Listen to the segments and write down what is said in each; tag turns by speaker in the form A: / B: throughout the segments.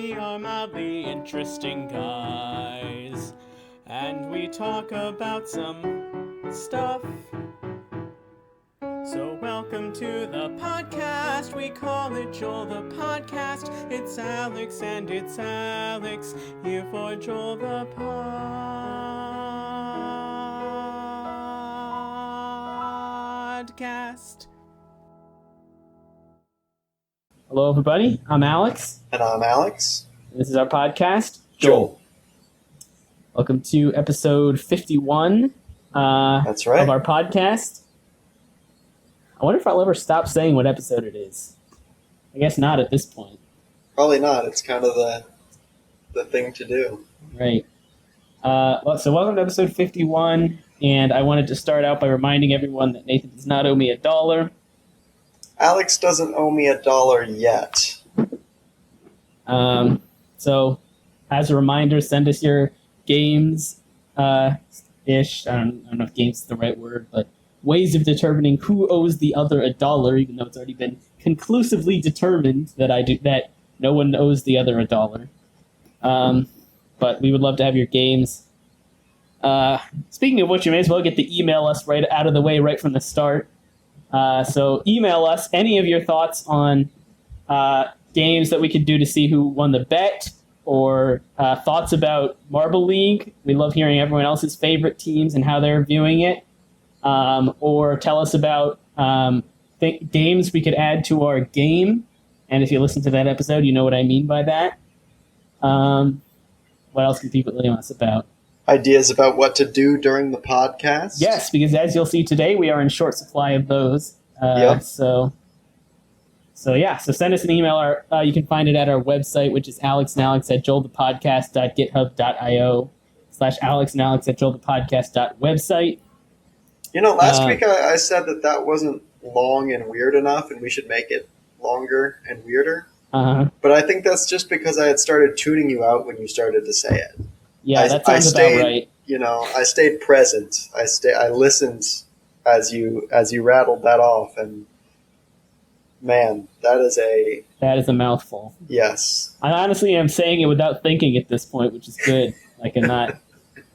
A: we are mildly interesting guys, and we talk about some stuff. So welcome to the podcast, we call it Joel the Podcast. It's Alex and it's Alex, here for Joel the Podcast. Hello everybody, I'm Alex.
B: And I'm Alex.
A: This is our podcast,
B: Joel.
A: Welcome to episode 51
B: That's right.
A: of our podcast. I wonder if I'll ever stop saying what episode it is. I guess not at this point.
B: Probably not. It's kind of the thing to do.
A: Right. So welcome to episode 51, and I wanted to start out by reminding everyone that Nathan does not owe me $1.
B: Alex doesn't owe me $1 yet.
A: So, as a reminder, send us your games, ish. I don't know if games is the right word, but ways of determining who owes the other $1, even though it's already been conclusively determined that no one owes the other $1. But we would love to have your games. Speaking of which, you may as well get to email us right out of the way right from the start. So email us any of your thoughts on games that we could do to see who won the bet, or thoughts about Marble League. We love hearing everyone else's favorite teams and how they're viewing it. Or tell us about games we could add to our game. And if you listen to that episode, you know what I mean by that. What else can people email us about?
B: Ideas about what to do during the podcast?
A: Yes, because as you'll see today, we are in short supply of those.
B: Yep.
A: So send us an email. You can find it at our website, which is alexandalex@joelthepodcast.github.io/alexandalex@joelthepodcast.website.
B: You know, last week I said that wasn't long and weird enough, and we should make it longer and weirder. But I think that's just because I had started tuning you out when you started to say it.
A: Yeah, that sounds about right.
B: You know, I stayed present. I listened as you rattled that off, and man, that is a
A: mouthful.
B: Yes.
A: I honestly am saying it without thinking at this point, which is good. I cannot.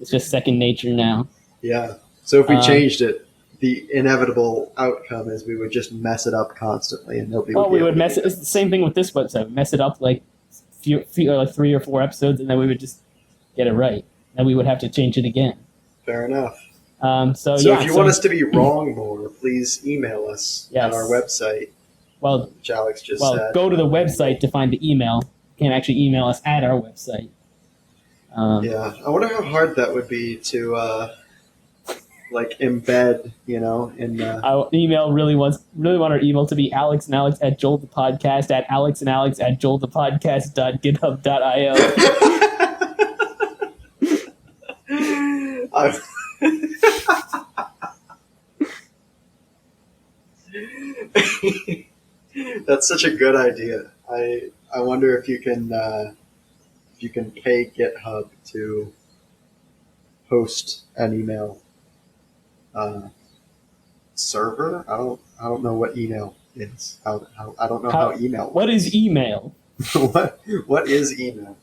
A: It's just second nature now.
B: Yeah. So if we changed it, the inevitable outcome is we would just mess it up constantly, and nobody.
A: Well, we would mess it. It's the same thing with this website. Mess it up like 3 or 4 episodes, and then we would just get it right. Then we would have to change it again.
B: Fair enough.
A: So
B: if you want us to be wrong more, please email us
A: yes.
B: at our website.
A: Well,
B: which Alex just said.
A: Go to the website to find the email. You can actually email us at our website.
B: Yeah, I wonder how hard that would be to embed, in.
A: Our email really want our email to be alexandalex@joelthepodcast @alexandalex@joelthepodcast.github.io.
B: That's such a good idea. I wonder if you can pay GitHub to host an email server. I don't know what email is. I don't know how email works.
A: What is email?
B: What is email?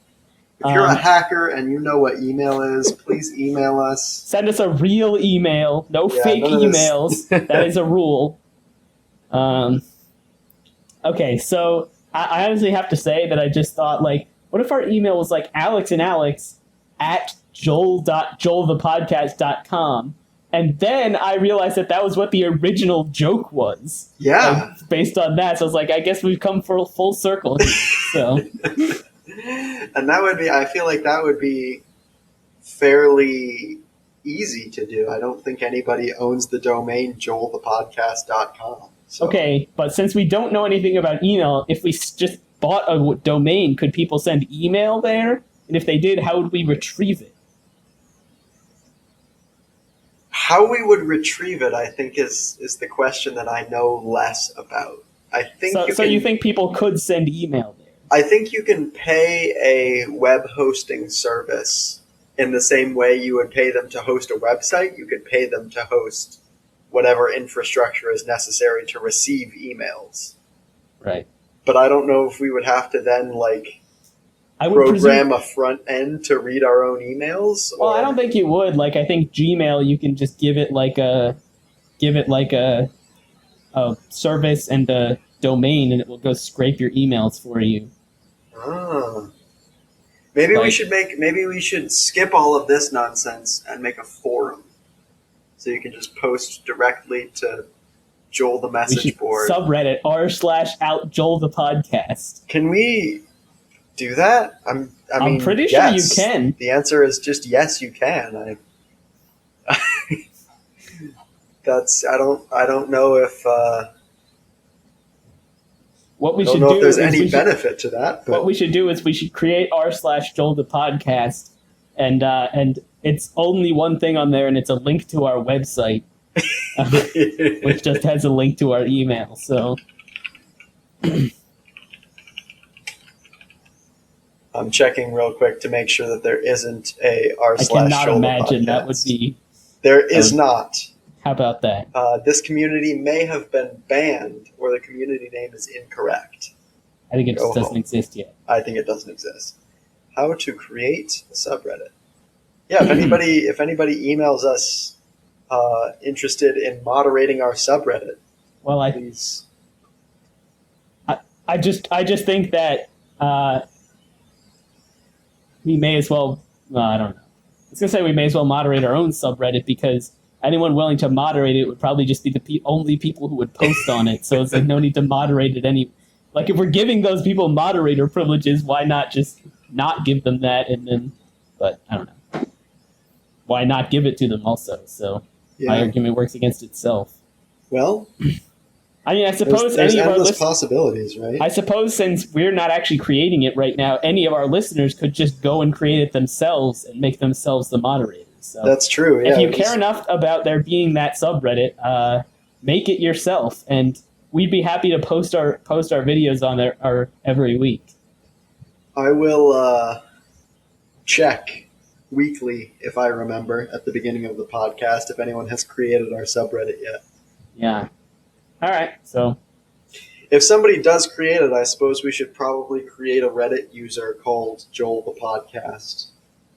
B: If you're a hacker and you know what email is, please email us. Send
A: us a real email. No fake emails. That is a rule. Okay, so I honestly have to say that I just thought, what if our email was alexandalex@joelthepodcast.com? And then I realized that was what the original joke was.
B: Yeah.
A: Based on that. So I was like, I guess we've come full circle here. So.
B: And I feel like that would be fairly easy to do. I don't think anybody owns the domain joelthepodcast.com. So.
A: Okay, but since we don't know anything about email, if we just bought a domain, could people send email there? And if they did, how would we retrieve it?
B: How we would retrieve it, I think, is the question that I know less about. I think.
A: You think people could send email there?
B: I think you can pay a web hosting service in the same way you would pay them to host a website. You could pay them to host whatever infrastructure is necessary to receive emails.
A: Right.
B: But I don't know if we would have to then
A: I would
B: program a front end to read our own emails?
A: Well, I don't think you would. Like, I think Gmail, you can just give it like a service and a domain, and it will go scrape your emails for you.
B: Ah. Maybe we should skip all of this nonsense and make a forum, so you can just post directly to Joel the message board.
A: Subreddit r/out Joel the podcast.
B: Can we do that? I'm
A: pretty sure you can.
B: The answer is just yes, you can. I don't know if
A: what we
B: I don't
A: should
B: know
A: do
B: if there's
A: is
B: any benefit to that. But
A: what we should do is we should create r/Joel the podcast, and it's only one thing on there, and it's a link to our website, which just has a link to our email. So
B: I'm checking real quick to make sure that there isn't a r/.
A: I cannot imagine that would be.
B: There is not.
A: How about that?
B: This community may have been banned, or the community name is incorrect.
A: I think it just doesn't exist yet.
B: I think it doesn't exist. How to create a subreddit? Yeah, if anybody emails us interested in moderating our subreddit,
A: well,
B: please.
A: I just think that we may as well. I don't know. I was gonna say we may as well moderate our own subreddit, because anyone willing to moderate it would probably just be the only people who would post on it. So it's like no need to moderate it any. Like, if we're giving those people moderator privileges, why not just not give them that? And then, but I don't know. Why not give it to them also? So my argument works against itself.
B: Well,
A: I mean, I suppose
B: there's
A: any of our
B: endless possibilities, right?
A: I suppose since we're not actually creating it right now, any of our listeners could just go and create it themselves and make themselves the moderators. So
B: that's true.
A: If you care enough about there being that subreddit, make it yourself, and we'd be happy to post our videos on there every week.
B: I will check weekly, if I remember, at the beginning of the podcast, if anyone has created our subreddit yet.
A: Yeah. All right. So
B: if somebody does create it, I suppose we should probably create a Reddit user called Joel the Podcast,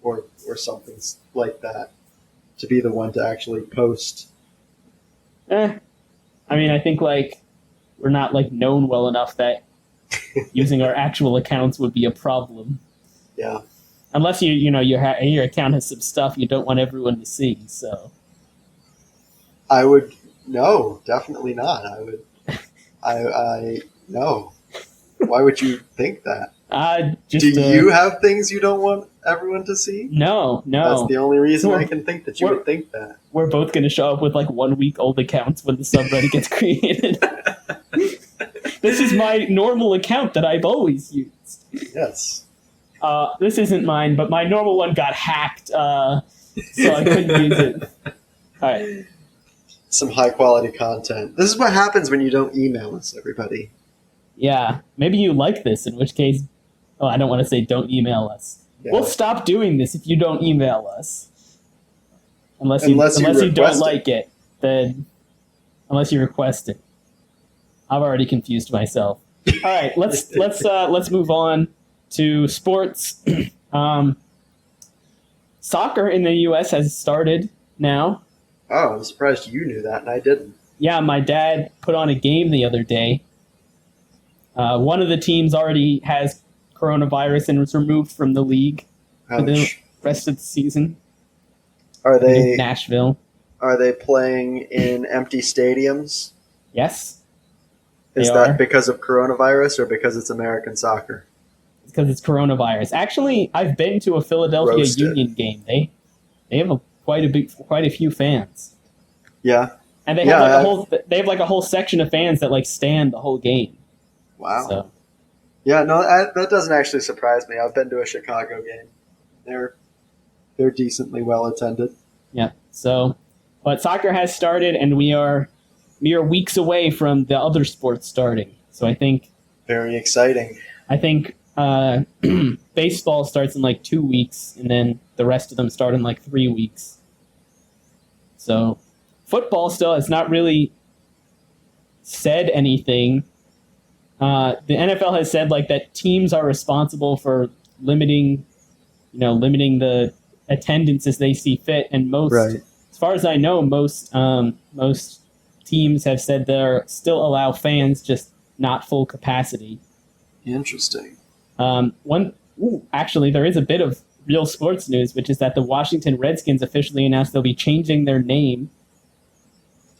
B: or something like that, to be the one to actually post.
A: I mean, I think we're not known well enough that using our actual accounts would be a problem.
B: Yeah.
A: Unless your account has some stuff you don't want everyone to see. So
B: no, definitely not. No. Why would you think that? Do you have things you don't want everyone to see?
A: No.
B: That's the only reason I can think that you would think that.
A: We're both going to show up with 1 week old accounts when the subreddit gets created. This is my normal account that I've always used.
B: Yes.
A: This isn't mine, but my normal one got hacked, so I couldn't use it. All right.
B: Some high quality content. This is what happens when you don't email us, everybody.
A: Yeah. Maybe you like this, in which case, I don't want to say don't email us. Yeah. We'll stop doing this if you don't email us. Unless you don't like it, then unless you request it. I've already confused myself. All right, let's move on to sports. Soccer in the U.S. has started now.
B: Oh, I'm surprised you knew that and I didn't.
A: Yeah, my dad put on a game the other day. One of the teams already has coronavirus and was removed from the league for the rest of the season.
B: Are they
A: in Nashville?
B: Are they playing in empty stadiums?
A: Yes.
B: Is that because of coronavirus or because it's American soccer?
A: It's because it's coronavirus. Actually, I've been to a Philadelphia Union game. They have quite a few fans.
B: Yeah.
A: And they have a whole section of fans that stand the whole game.
B: Wow.
A: So.
B: Yeah, no, that doesn't actually surprise me. I've been to a Chicago game. They're decently well attended.
A: Yeah. So, but soccer has started, and we are weeks away from the other sports starting. So I think
B: very exciting.
A: I think baseball starts in 2 weeks, and then the rest of them start in 3 weeks. So football still has not really said anything. The NFL has said that teams are responsible for limiting, limiting the attendance as they see fit. And
B: Right.
A: as far as I know, most teams have said they'll still allow fans, just not full capacity.
B: Interesting.
A: Actually, there is a bit of real sports news, which is that the Washington Redskins officially announced they'll be changing their name.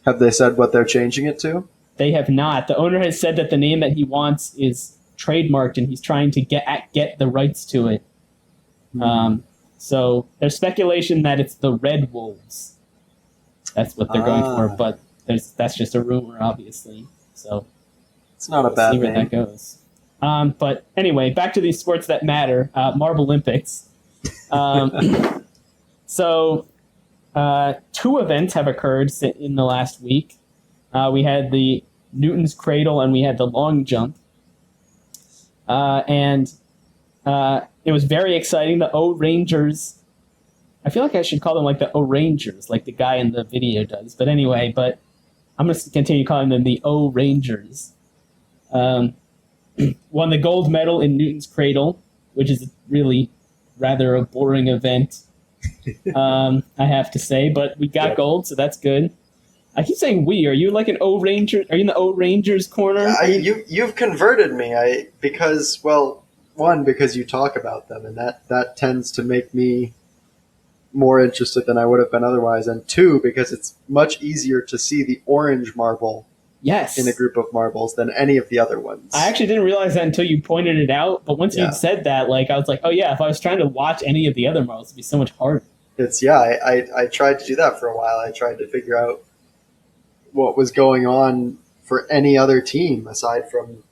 B: Have they said what they're changing it to?
A: They have not. The owner has said that the name that he wants is trademarked, and he's trying to get the rights to it. So there's speculation that it's the Red Wolves. That's what they're going for, but that's just a rumor, obviously. So
B: it's not a bad
A: see where
B: name.
A: that goes. But anyway, back to these sports that matter. Marble Olympics. So 2 events have occurred in the last week. We had the Newton's Cradle and we had the long jump. And it was very exciting. The O-Rangers, I feel like I should call them like the O-Rangers, like the guy in the video does. But anyway, I'm going to continue calling them the O-Rangers. Won the gold medal in Newton's Cradle, which is really rather a boring event, I have to say. But we got gold, so that's good. I keep saying we. Are you like an O-Ranger? Are you in the O-Rangers corner?
B: You've converted me. Because you talk about them, and that tends to make me more interested than I would have been otherwise. And 2, because it's much easier to see the orange marble in a group of marbles than any of the other ones.
A: I actually didn't realize that until you pointed it out. But once you said that, I was like, oh yeah, if I was trying to watch any of the other marbles, it'd be so much harder.
B: I tried to do that for a while. I tried to figure out what was going on for any other team aside from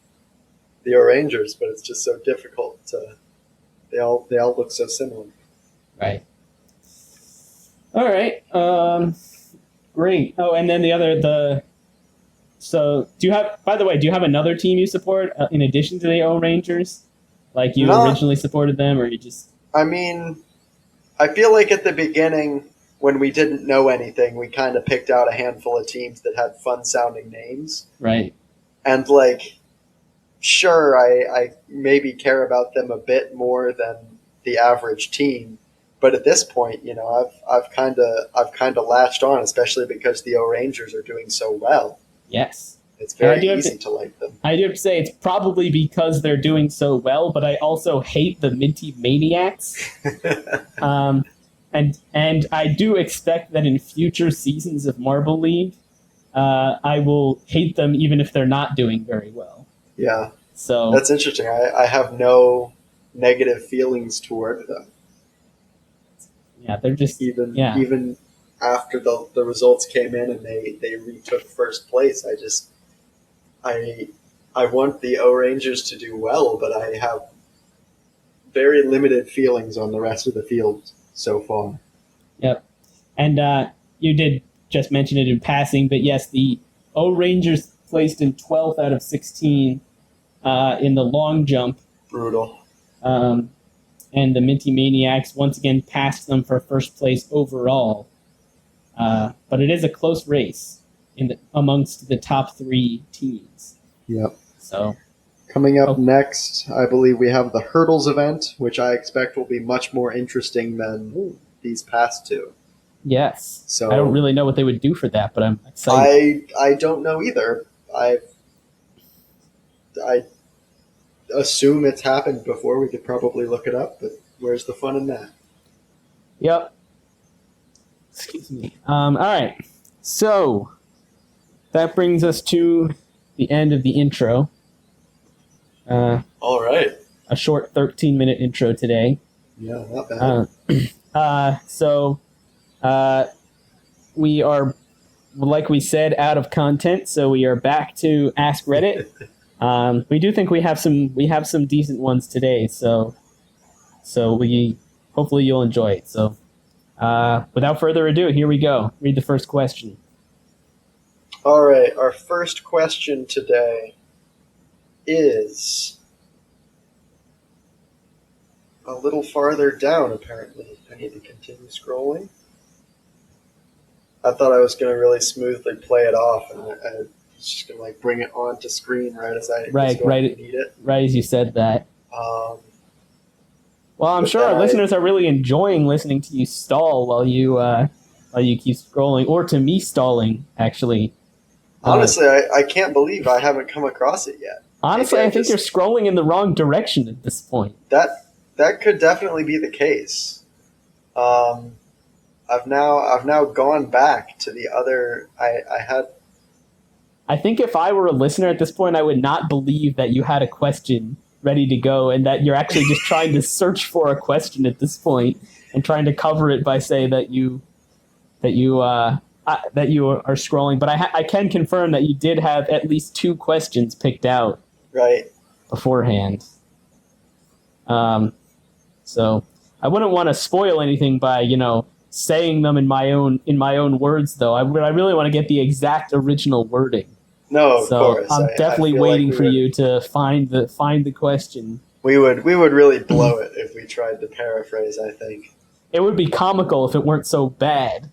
B: the O'Rangers, but it's just so difficult they all look so similar.
A: Right. All right. Great. Oh, and then so do you have another team you support in addition to the O-Rangers? Like you originally supported them, or you just...
B: I mean, I feel like at the beginning, when we didn't know anything, we kind of picked out a handful of teams that had fun-sounding names.
A: Right.
B: And, sure, I maybe care about them a bit more than the average team. But at this point, I've kind of latched on, especially because the O-Rangers are doing so well.
A: Yes.
B: It's very easy to like them.
A: I do have to say it's probably because they're doing so well, but I also hate the Minty Maniacs. And I do expect that in future seasons of Marble League, I will hate them even if they're not doing very well.
B: Yeah.
A: So
B: that's interesting. I have no negative feelings toward them.
A: Yeah, they're just
B: even after the results came in and they retook first place. I want the O-Rangers to do well, but I have very limited feelings on the rest of the field so far.
A: Yep. And you did just mention it in passing, but yes, the O-Rangers placed in 12th out of 16 in the long jump.
B: Brutal.
A: And the Minty Maniacs once again passed them for first place overall. But it is a close race amongst the top 3 teams.
B: Yep.
A: So
B: coming up next, I believe we have the hurdles event, which I expect will be much more interesting than these past 2.
A: Yes.
B: So
A: I don't really know what they would do for that, but I'm excited.
B: I don't know either. I assume it's happened before. We could probably look it up, but where's the fun in that?
A: Yep. Excuse me. All right. So that brings us to the end of the intro.
B: All right.
A: A short 13-minute intro today.
B: Yeah, not bad.
A: So we are, like we said, out of content, so we are back to Ask Reddit. We do think we have some decent ones today, so hopefully you'll enjoy it. So without further ado, here we go. Read the first question.
B: All right, our first question today is a little farther down, apparently. I need to continue scrolling. I thought I was going to really smoothly play it off, and I was just going to bring it onto screen right as I need it.
A: Right as you said that. Well, I'm
B: But
A: sure
B: then
A: our listeners are really enjoying listening to you stall while you keep scrolling, or to me stalling, actually.
B: Honestly, I can't believe I haven't come across it yet.
A: Honestly, I think you're scrolling in the wrong direction at this point.
B: That could definitely be the case. I've now gone back to the other.
A: I think if I were a listener at this point, I would not believe that you had a question ready to go and that you're actually just trying to search for a question at this point and trying to cover it by saying that you are scrolling. But I can confirm that you did have at least 2 questions picked out
B: right.
A: beforehand. So I wouldn't want to spoil anything by saying them in my own words, though. I really want to get the exact original wording.
B: No, of course.
A: I'm definitely waiting for you to find the question.
B: We would really blow it if we tried to paraphrase, I think.
A: It would be comical if it weren't so bad.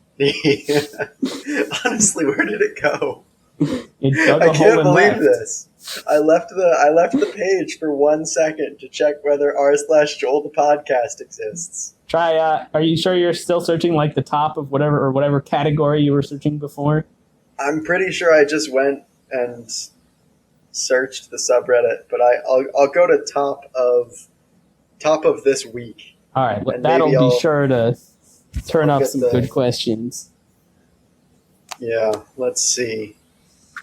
B: Honestly, where did it go?
A: It dug
B: I
A: a hole
B: can't
A: and
B: believe
A: left.
B: this. I left the page for 1 second to check whether r/Joel the podcast exists.
A: Try. Are you sure you're still searching like the top of whatever category you were searching before?
B: I'm pretty sure I just went and searched the subreddit, but I'll go to top of this week.
A: All right, that'll be sure to turn up some good questions.
B: Yeah, let's see.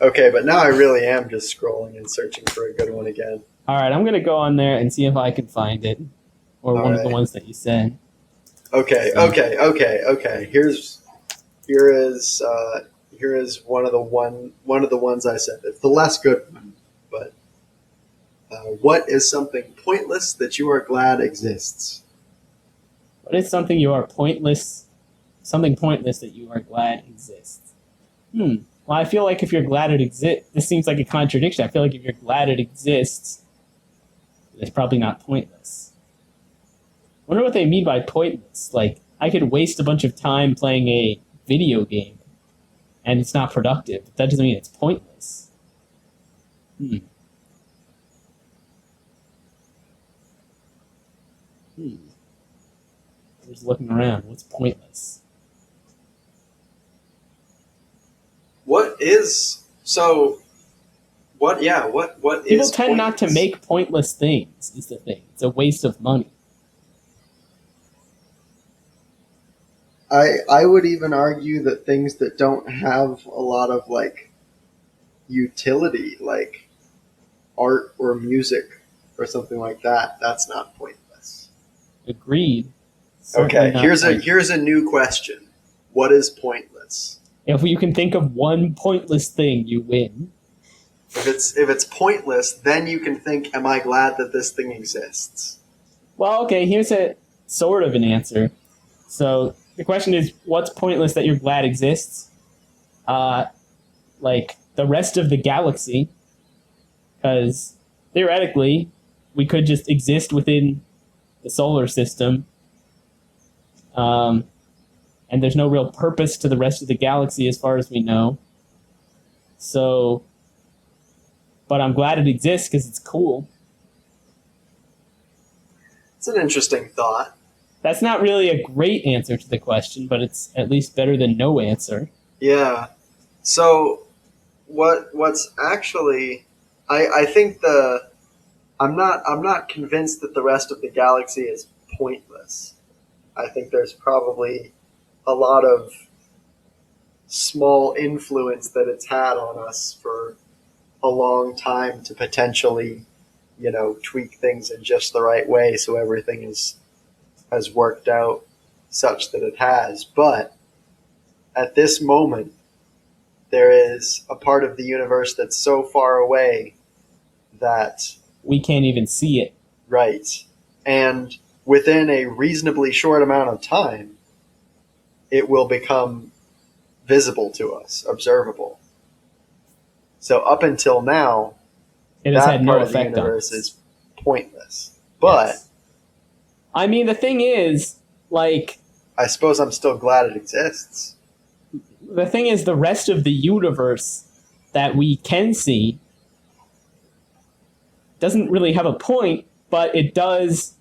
B: Okay, but now I really am just scrolling and searching for a good one again.
A: All right, I'm gonna go on there and see if I can find it, or one of the ones that you said.
B: Okay. Here is one of the ones I said. It's the less good one, but what is something pointless that you are glad exists?
A: What is something pointless that you are glad exists? Well, I feel like if you're glad it exists, this seems like a contradiction. I feel like if you're glad it exists, it's probably not pointless. I wonder what they mean by pointless. Like, I could waste a bunch of time playing a video game, and it's not productive. That doesn't mean it's pointless. Just looking around. What's pointless?
B: What is
A: People tend not to make pointless things, is the thing. It's a waste of money.
B: I would even argue that things that don't have a lot of utility, like art or music or something like that, that's not pointless.
A: Agreed.
B: Okay, here's a new question. What is pointless?
A: If you can think of one pointless thing, you win.
B: If it's pointless, then you can think, am I glad that this thing exists?
A: Well, okay, here's a sort of an answer. So the question is, what's pointless that you're glad exists? Like the rest of the galaxy, because theoretically, we could just exist within the solar system, and there's no real purpose to the rest of the galaxy as far as we know. So, but I'm glad it exists because it's cool.
B: It's an interesting thought.
A: That's not really a great answer to the question, but it's at least better than no answer.
B: Yeah. So, what's actually, I think I'm not convinced that the rest of the galaxy is pointless. I think there's probably a lot of small influence that it's had on us for a long time to potentially, tweak things in just the right way so everything has worked out such that it has. But at this moment, there is a part of the universe that's so far away that
A: we can't even see it.
B: Right. And within a reasonably short amount of time, it will become visible to us, observable. So up until now,
A: it has had no effect
B: on the universe is pointless. But
A: yes. I mean, the thing is,
B: I suppose I'm still glad it exists.
A: The thing is, the rest of the universe that we can see doesn't really have a point, but it does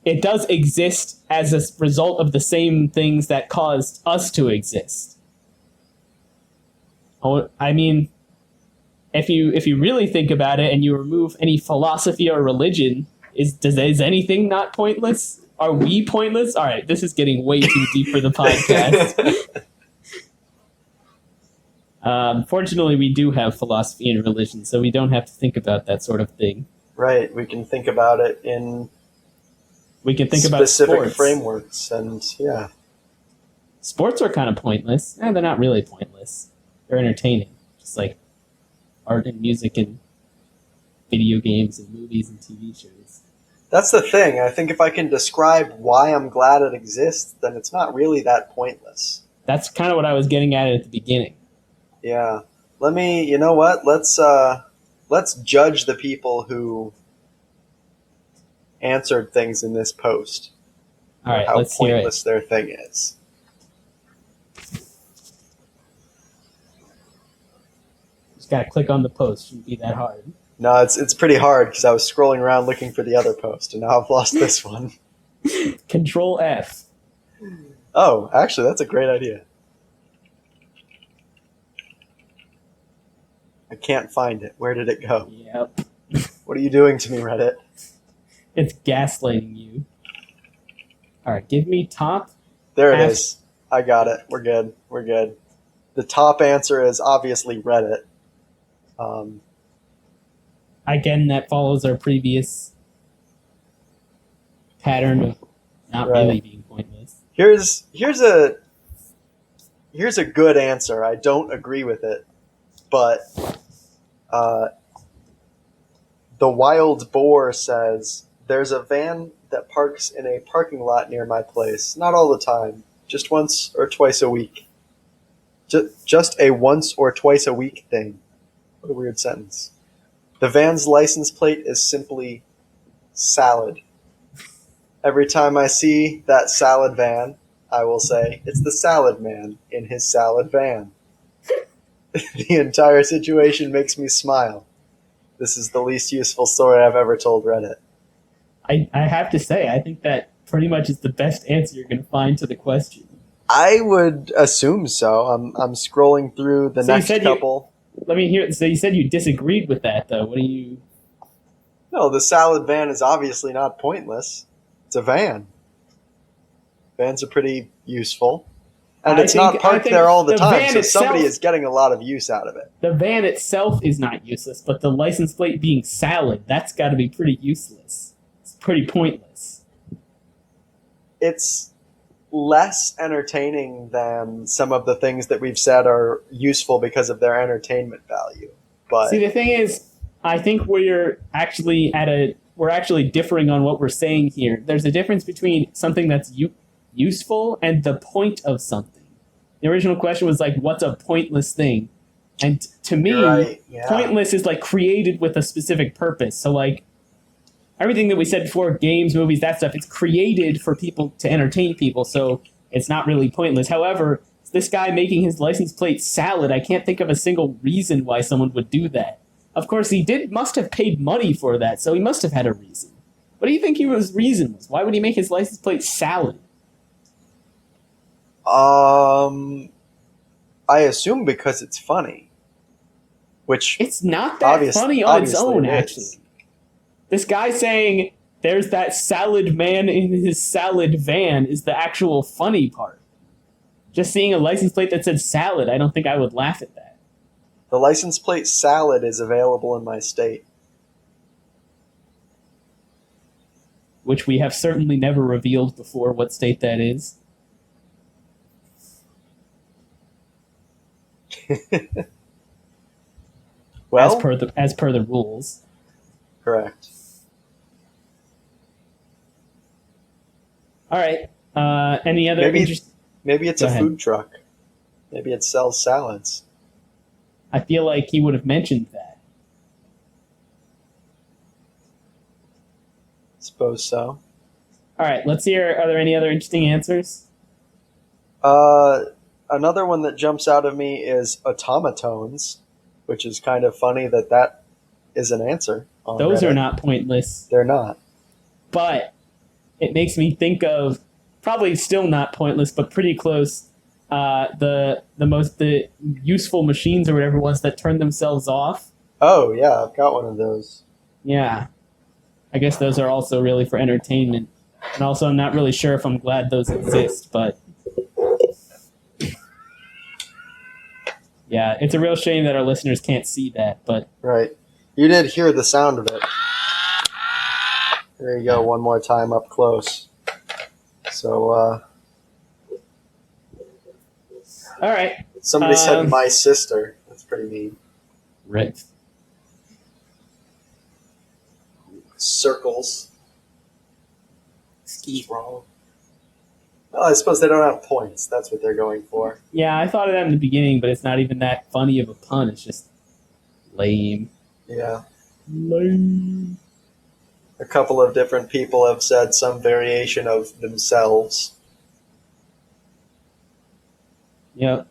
A: it does exist as a result of the same things that caused us to exist. Oh, I mean, if you really think about it and you remove any philosophy or religion, is anything not pointless? Are we pointless? All right, this is getting way too deep for the podcast. Fortunately, we do have philosophy and religion, so we don't have to think about that sort of thing.
B: Right, we can think about it in
A: about
B: specific
A: sports.
B: frameworks, and yeah.
A: Sports are kind of pointless. They're not really pointless. They're entertaining, just like art and music and video games and movies and TV shows.
B: That's the thing. I think if I can describe why I'm glad it exists, then it's not really that pointless.
A: That's kind of what I was getting at the beginning.
B: Yeah. You know what? Let's judge the people who answered things in this post.
A: All right,
B: how
A: let's hear it.
B: pointless their thing is.
A: Just gotta click on the post. Shouldn't be that hard.
B: No, it's pretty hard because I was scrolling around looking for the other post, and now I've lost this one.
A: Control F.
B: Oh, actually, that's a great idea. I can't find it. Where did it go?
A: Yep.
B: What are you doing to me, Reddit?
A: It's gaslighting you. All right, give me top.
B: There it is. I got it. We're good. We're good. The top answer is obviously Reddit.
A: Again, that follows our previous pattern of not really being pointless.
B: Here's a good answer. I don't agree with it, but the Wild Boar says there's a van that parks in a parking lot near my place. Not all the time, just once or twice a week. Just a once or twice a week thing. What a weird sentence. The van's license plate is simply salad. Every time I see that salad van, I will say, it's the salad man in his salad van. The entire situation makes me smile. This is the least useful story I've ever told Reddit.
A: I have to say, I think that pretty much is the best answer you're going to find to the question.
B: I would assume so. I'm scrolling through the next couple.
A: Let me hear. So you said you disagreed with that, though. What do you?
B: No, the salad van is obviously not pointless. It's a van. Vans are pretty useful. And it's not parked there all the time, so somebody is getting a lot of use out of it.
A: The van itself is not useless, but the license plate being salad, that's got to be pretty useless. It's pretty pointless.
B: It's less entertaining than some of the things that we've said are useful because of their entertainment value. But
A: see, the thing is, I think we're actually differing on what we're saying here. There's a difference between something that's useful and the point of something. The original question was like, what's a pointless thing? And to me, pointless is like created with a specific purpose. So like everything that we said before, games, movies, that stuff, it's created for people to entertain people. So it's not really pointless. However, this guy making his license plate salad, I can't think of a single reason why someone would do that. Of course, he must have paid money for that, so he must have had a reason. What do you think his reason was? Why would he make his license plate salad?
B: I assume because it's funny. Which
A: it's not that funny on its own, actually. This guy saying there's that salad man in his salad van is the actual funny part. Just seeing a license plate that said salad, I don't think I would laugh at that.
B: The license plate salad is available in my state.
A: Which we have certainly never revealed before what state that is.
B: Well,
A: as per the rules.
B: Correct.
A: All right. Any other?
B: Maybe it's a food truck. Maybe it sells salads.
A: I feel like he would have mentioned that.
B: Suppose so.
A: All right. Let's hear. Are there any other interesting answers?
B: Another one that jumps out of me is automatones, which is kind of funny that is an answer.
A: Those Reddit. Are not pointless.
B: They're not.
A: But it makes me think of, probably still not pointless, but pretty close. The useful machines or whatever ones that turn themselves off.
B: Oh yeah, I've got one of those.
A: Yeah, I guess those are also really for entertainment. And also, I'm not really sure if I'm glad those exist, but yeah, it's a real shame that our listeners can't see that. But
B: Right. You did hear the sound of it. There you go, one more time up close. So,
A: all right,
B: somebody said my sister. That's pretty mean.
A: right.
B: Circles. Ski wrong. Well, I suppose they don't have points. That's what they're going for.
A: Yeah, I thought of that in the beginning, but it's not even that funny of a pun. It's just lame.
B: Yeah.
A: Lame.
B: A couple of different people have said some variation of themselves.
A: Yep.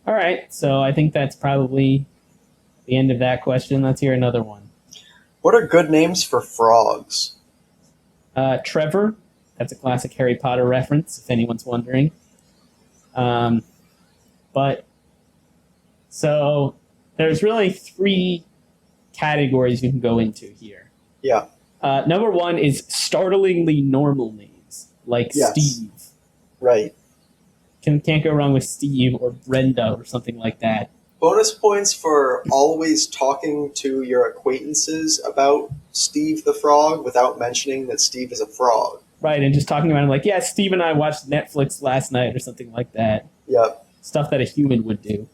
A: All right, so I think that's probably the end of that question. Let's hear another one.
B: What are good names for frogs?
A: Trevor. That's a classic Harry Potter reference, if anyone's wondering. But so there's really 3 categories you can go into here.
B: Yeah.
A: Number 1 is startlingly normal names, like
B: Yes.
A: Steve.
B: Right.
A: Can't go wrong with Steve or Brenda or something like that.
B: Bonus points for always talking to your acquaintances about Steve the Frog without mentioning that Steve is a frog.
A: Right, and just talking about it like, yeah, Steve and I watched Netflix last night or something like that.
B: Yep.
A: Stuff that a human would do.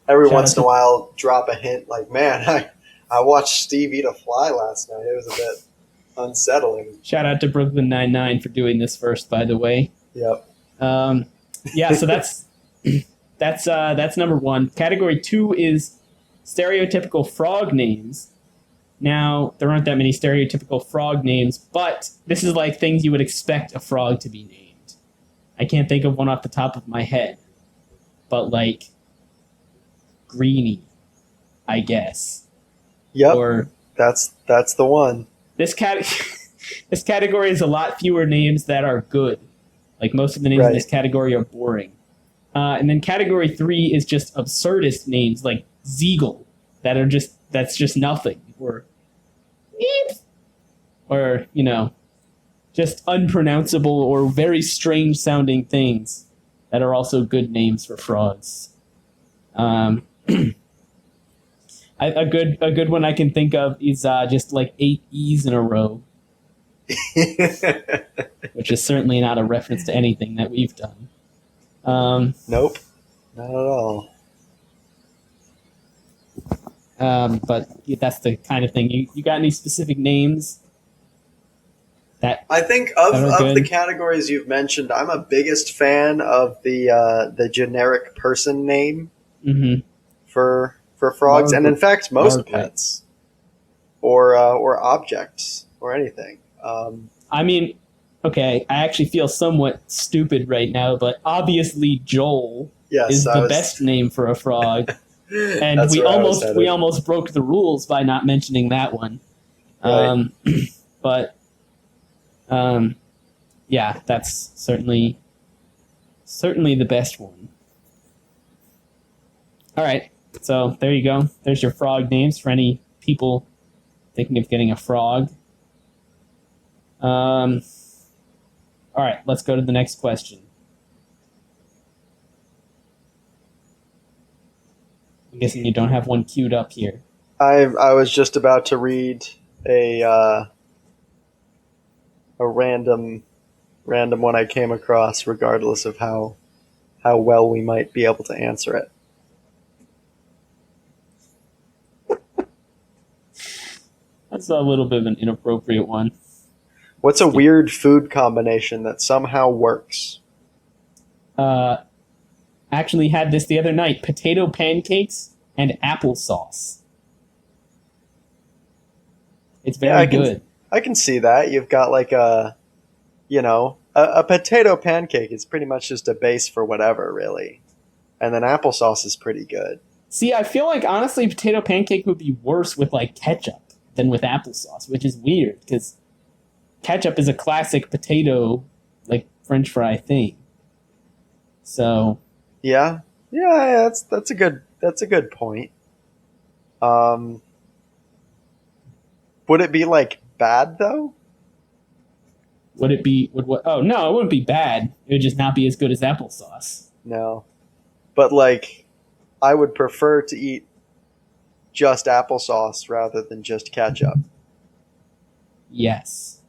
B: Every
A: Shout
B: once
A: out
B: in a
A: to-
B: while, drop a hint like, man, I watched Steve eat a fly last night. It was a bit unsettling.
A: Shout out to Brooklyn Nine-Nine for doing this first, by the way.
B: Yep.
A: Yeah, so that's that's number 1. Category 2 is stereotypical frog names. Now, there aren't that many stereotypical frog names, but this is like things you would expect a frog to be named. I can't think of one off the top of my head, but like Greenie, I guess.
B: Yep.
A: Or
B: That's the one.
A: this this category is a lot fewer names that are good. Like most of the names in
B: Right.
A: this category are boring. And then category 3 is just absurdist names like Zeagle that's just nothing. Or Eep. Or, just unpronounceable or very strange sounding things that are also good names for frogs. A good one I can think of is just like 8 E's in a row, which is certainly not a reference to anything that we've done.
B: Nope. Not at all.
A: But that's the kind of thing. You got any specific names?
B: I think
A: That are
B: of
A: good.
B: the categories you've mentioned, I'm a biggest fan of the generic person name
A: Mm-hmm.
B: for frogs, and in fact, most
A: Margaret.
B: pets or objects or anything.
A: I mean, okay, I actually feel somewhat stupid right now, but obviously Joel
B: Yes,
A: is
B: I
A: the
B: was-
A: best name for a frog, and
B: That's
A: we
B: where I was
A: almost
B: headed.
A: broke the rules by not mentioning that one.
B: Right.
A: But yeah, that's certainly the best one. All right, so there you go. There's your frog names for any people thinking of getting a frog. All right, let's go to the next question. I'm guessing you don't have one queued up here.
B: I was just about to read a random one I came across, regardless of how well we might be able to answer it.
A: That's a little bit of an inappropriate one.
B: What's a weird food combination that somehow works?
A: Actually had this the other night: potato pancakes and applesauce. It's
B: Yeah,
A: very good.
B: I can see that. You've got like a potato pancake is pretty much just a base for whatever, really. And then applesauce is pretty good.
A: See, I feel like honestly, potato pancake would be worse with like ketchup than with applesauce, which is weird because ketchup is a classic potato, like French fry thing. So
B: Yeah, yeah, that's a good point. Um, would it be like bad though?
A: would it be? Would what? Oh no, it wouldn't be bad. It would just not be as good as applesauce.
B: No, but like I would prefer to eat just applesauce rather than just ketchup.
A: Yes,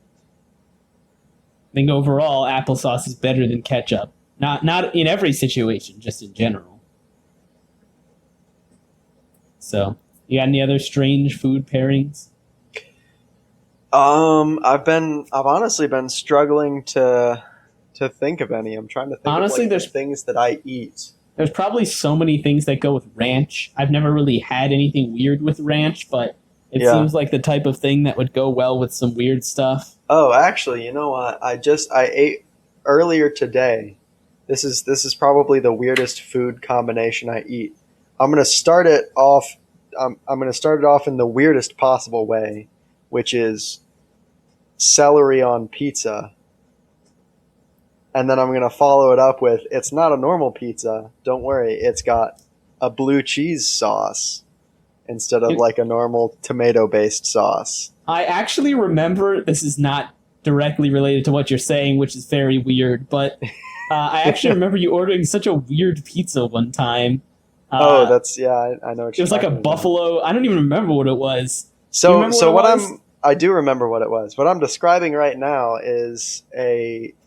A: I think overall applesauce is better than ketchup. Not in every situation, just in general. So, you got any other strange food pairings?
B: I've honestly been struggling to think of any. I'm trying to think of
A: Honestly,
B: like the
A: there's
B: things that I eat.
A: there's probably so many things that go with ranch. I've never really had anything weird with ranch, but it
B: Yeah.
A: seems like the type of thing that would go well with some weird stuff.
B: Oh, actually, you know what? I ate earlier today. This is probably the weirdest food combination I eat. I'm gonna start it off. I'm gonna start it off in the weirdest possible way, which is celery on pizza, and then I'm gonna follow it up with it's not a normal pizza. Don't worry, it's got a blue cheese sauce instead of
A: It-
B: like a normal tomato based sauce.
A: I actually remember this is not directly related to what you're saying, which is very weird, but I actually remember you ordering such a weird pizza one time.
B: Oh, that's yeah. I know. What
A: It was like a
B: talking about.
A: buffalo. I don't even remember what it was. Do you
B: So
A: remember
B: so
A: what
B: what
A: it was?
B: I do remember what it was. What I'm describing right now is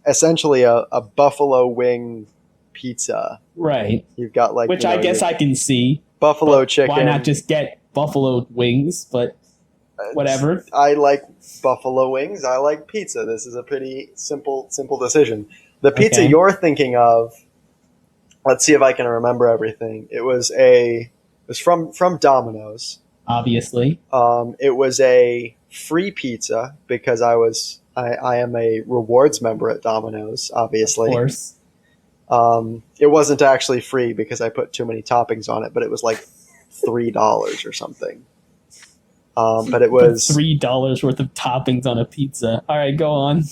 B: essentially a buffalo wing pizza.
A: Right.
B: You've got like
A: Which
B: you know,
A: I guess
B: your
A: I can see.
B: buffalo
A: But
B: chicken.
A: why not just get buffalo wings? But whatever.
B: I like buffalo wings. I like pizza. This is a pretty simple decision. The pizza
A: Okay.
B: you're thinking of. Let's see if I can remember everything. It was from Domino's.
A: Obviously.
B: It was a free pizza because I am a rewards member at Domino's,
A: Of
B: obviously.
A: course.
B: It wasn't actually free because I put too many toppings on it, but it was like $3 or something. But it
A: Put
B: was
A: $3 worth of toppings on a pizza. All right, go on.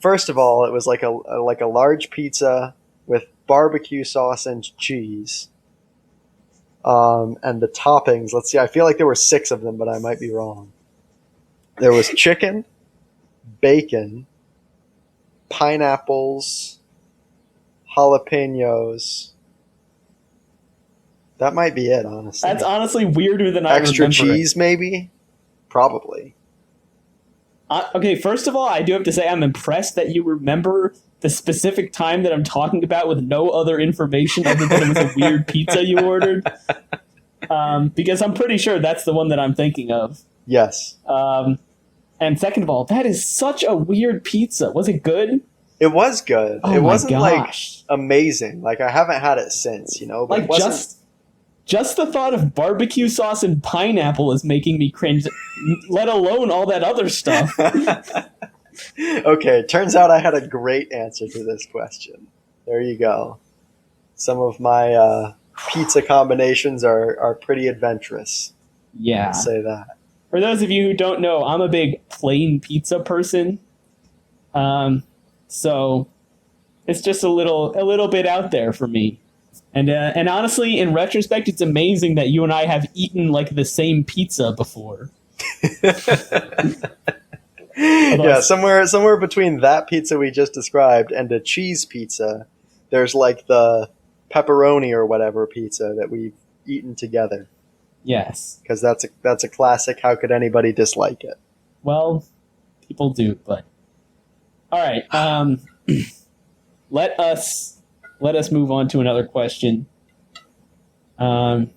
B: first of all, it was like a large pizza with barbecue sauce and cheese. And the toppings, let's see, I feel like there were 6 of them, but I might be wrong. There was chicken, bacon, pineapples, jalapenos. That might be it, honestly.
A: That's honestly weirder than I
B: Extra
A: remember it.
B: cheese, maybe? Probably.
A: Okay, first of all, I do have to say I'm impressed that you remember the specific time that I'm talking about with no other information other than it was a weird pizza you ordered. Because I'm pretty sure that's the one that I'm thinking of.
B: Yes.
A: And second of all, that is such a weird pizza. Was it good?
B: It was good.
A: Oh
B: It
A: my
B: wasn't like
A: gosh.
B: amazing. Like I haven't had it since, you know, but
A: Like
B: it wasn't
A: just the thought of barbecue sauce and pineapple is making me cringe, let alone all that other stuff.
B: Okay, turns out I had a great answer to this question. There you go. Some of my pizza combinations are pretty adventurous.
A: Yeah.
B: I'll say that.
A: For those of you who don't know, I'm a big plain pizza person. So it's just a little bit out there for me. And honestly, in retrospect, it's amazing that you and I have eaten like the same pizza before.
B: Yeah, somewhere between that pizza we just described and a cheese pizza, there's like the pepperoni or whatever pizza that we've eaten together.
A: Yes.
B: Because that's a classic. How could anybody dislike it?
A: Well, people do, but all right. Let us move on to another question. I'm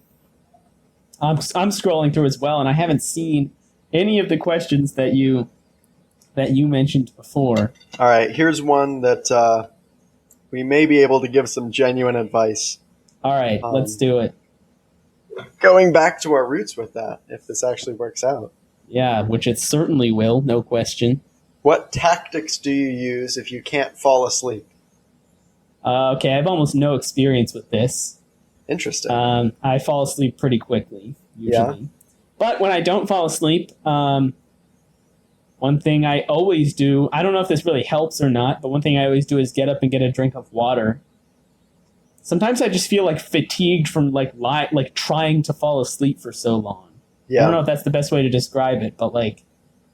A: scrolling through as well, and I haven't seen any of the questions that you mentioned before.
B: All right, here's one that we may be able to give some genuine advice.
A: All right, let's do it.
B: Going back to our roots with that, if this actually works out.
A: Yeah, which it certainly will, no question.
B: What tactics do you use if you can't fall asleep?
A: Okay, I have almost no experience with this.
B: Interesting.
A: I fall asleep pretty quickly, usually.
B: Yeah.
A: But when I don't fall asleep, one thing I always do, I don't know if this really helps or not, but one thing I always do is get up and get a drink of water. Sometimes I just feel like fatigued from like trying to fall asleep for so long. I don't know
B: Yeah,
A: if that's the best way to describe it, but like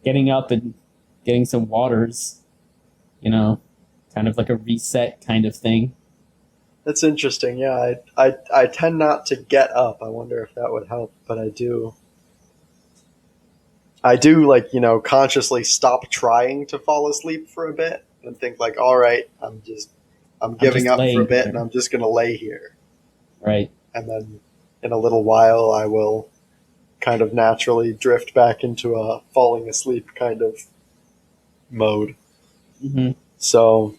A: getting up and getting some waters, you know, kind of like a reset kind of thing.
B: that's interesting. Yeah, I tend not to get up. I wonder if that would help, but I do. I do consciously stop trying to fall asleep for a bit and think like, all right, I'm
A: I'm
B: giving
A: just
B: up for a
A: laying
B: bit and
A: here,
B: I'm just gonna lay here.
A: right?
B: And then in a little while I will kind of naturally drift back into a falling asleep kind of mode.
A: Hmm.
B: So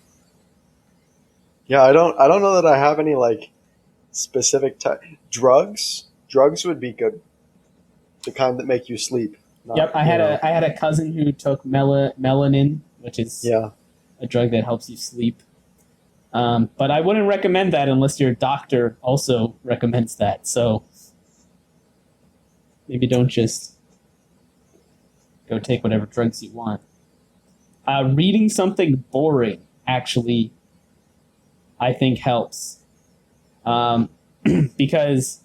B: yeah, I don't know that I have any like specific drugs. Drugs would be good, the kind that make you sleep. Not
A: Yep, I had a cousin who took melanin, which is
B: yeah.
A: a drug that helps you sleep. But I wouldn't recommend that unless your doctor also recommends that. So maybe don't just go take whatever drugs you want. Reading something boring actually, I think helps, um, because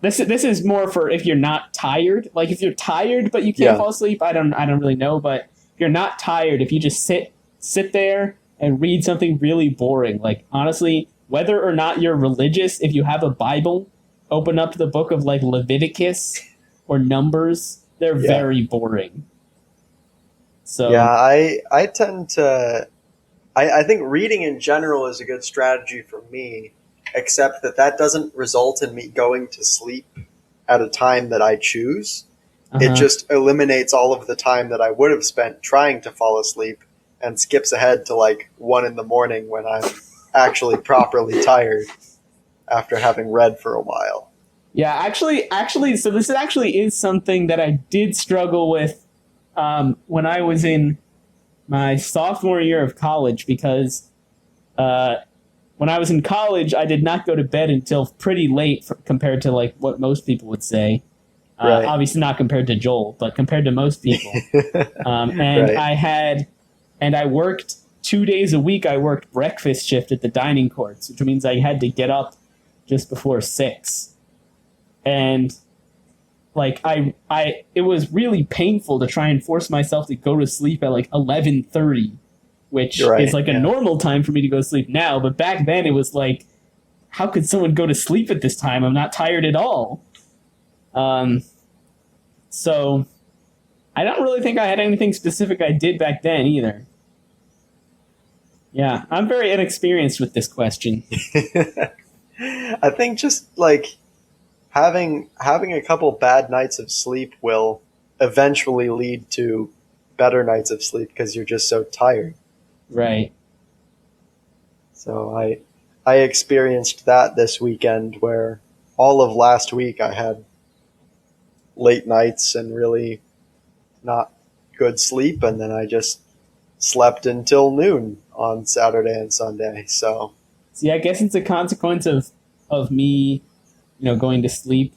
A: this is more for if you're not tired. Like if you're tired but you can't
B: Yeah.
A: fall asleep, I don't really know. But if you're not tired, if you just sit there and read something really boring, like honestly, whether or not you're religious, if you have a Bible, open up the book of like Leviticus or Numbers, they're
B: Yeah.
A: very boring.
B: Yeah,
A: So
B: I tend to I think reading in general is a good strategy for me, except that that doesn't result in me going to sleep at a time that I choose. It
A: uh-huh.
B: just eliminates all of the time that I would have spent trying to fall asleep and skips ahead to like 1 in the morning when I'm actually properly tired after having read for a while.
A: Yeah, actually, so this actually is something that I did struggle with when I was in my sophomore year of college because uh, when I was in college, I did not go to bed until pretty late compared to like what most people would say.
B: Right.
A: Obviously, not compared to Joel, but compared to most people. And
B: Right.
A: I worked 2 days a week. I worked breakfast shift at the dining courts, which means I had to get up just before 6. And like it was really painful to try and force myself to go to sleep at like 11:30,
B: You're
A: which is
B: right.
A: like a
B: Yeah.
A: normal time for me to go to sleep now, but back then it was like how could someone go to sleep at this time? I'm not tired at all. um so I don't really think I had anything specific I did back then either. Yeah, I'm very inexperienced with this question.
B: I think just like having a couple bad nights of sleep will eventually lead to better nights of sleep because you're just so tired.
A: Right.
B: So I experienced that this weekend where all of last week I had late nights and really not good sleep, and then I just slept until noon on Saturday and Sunday. So
A: See, I guess it's a consequence of me, going to sleep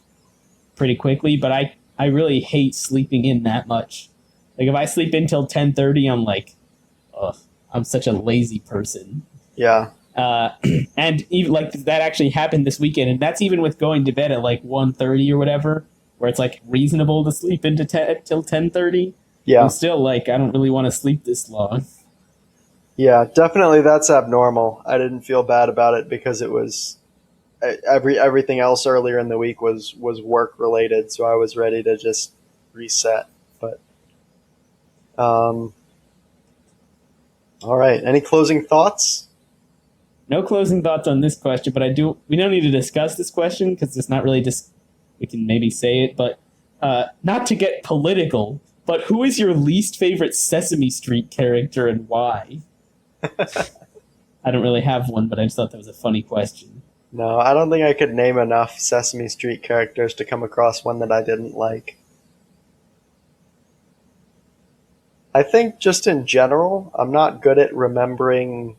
A: pretty quickly, but I really hate sleeping in that much. Like if I sleep in till 10:30, I'm like, ugh, I'm such a lazy person.
B: yeah,
A: Uh, and even like that actually happened this weekend, and that's even with going to bed at like 1:30 or whatever, where it's like reasonable to sleep into till 10:30. I'm
B: yeah,
A: still like I don't really want to sleep this long.
B: yeah. Definitely, that's abnormal. I didn't feel bad about it because it was everything else earlier in the week was work related, so I was ready to just reset. But um, all right, any closing thoughts?
A: No closing thoughts on this question, but I do. We don't need to discuss this question because it's not really just. We can maybe say it, but not to get political. But who is your least favorite Sesame Street character and why? I don't really have one, but I just thought that was a funny question.
B: No, I don't think I could name enough Sesame Street characters to come across one that I didn't like. I think just in general, I'm not good at remembering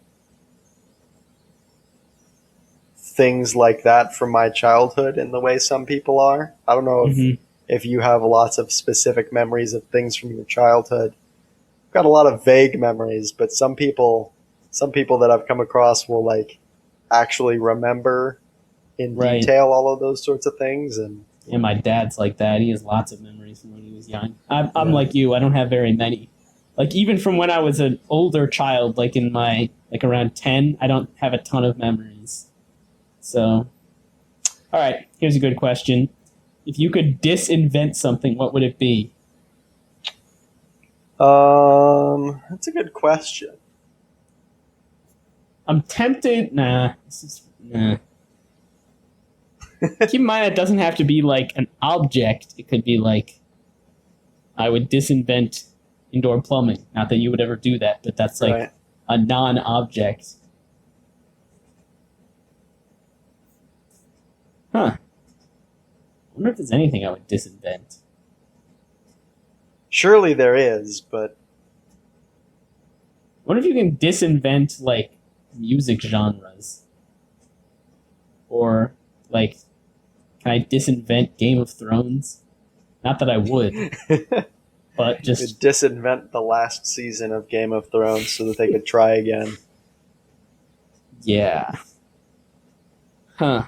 B: things like that from my childhood in the way some people are. I don't know
A: Hmm.
B: if you have lots of specific memories of things from your childhood, got a lot of vague memories, but some people that I've come across will like actually remember in
A: Right.
B: detail all of those sorts of things. And
A: And my dad's like that. He has lots of memories from when he was young. I'm
B: Yeah.
A: like you. I don't have very many. Like even from when I was an older child, like in my like around 10, I don't have a ton of memories. So, all right, here's a good question. If you could disinvent something, what would it be?
B: that's a good question.
A: I'm tempted. Nah. Keep in mind, it doesn't have to be like an object. It could be like, I would disinvent indoor plumbing. Not that you would ever do that, but that's like
B: Right.
A: a non-object. Huh. I wonder if there's anything I would disinvent.
B: Surely there is, but
A: I wonder if you can disinvent like music genres. Or like, can I disinvent Game of Thrones? Not that I would, but
B: you
A: just
B: disinvent the last season of Game of Thrones so that they could try again.
A: yeah. Huh.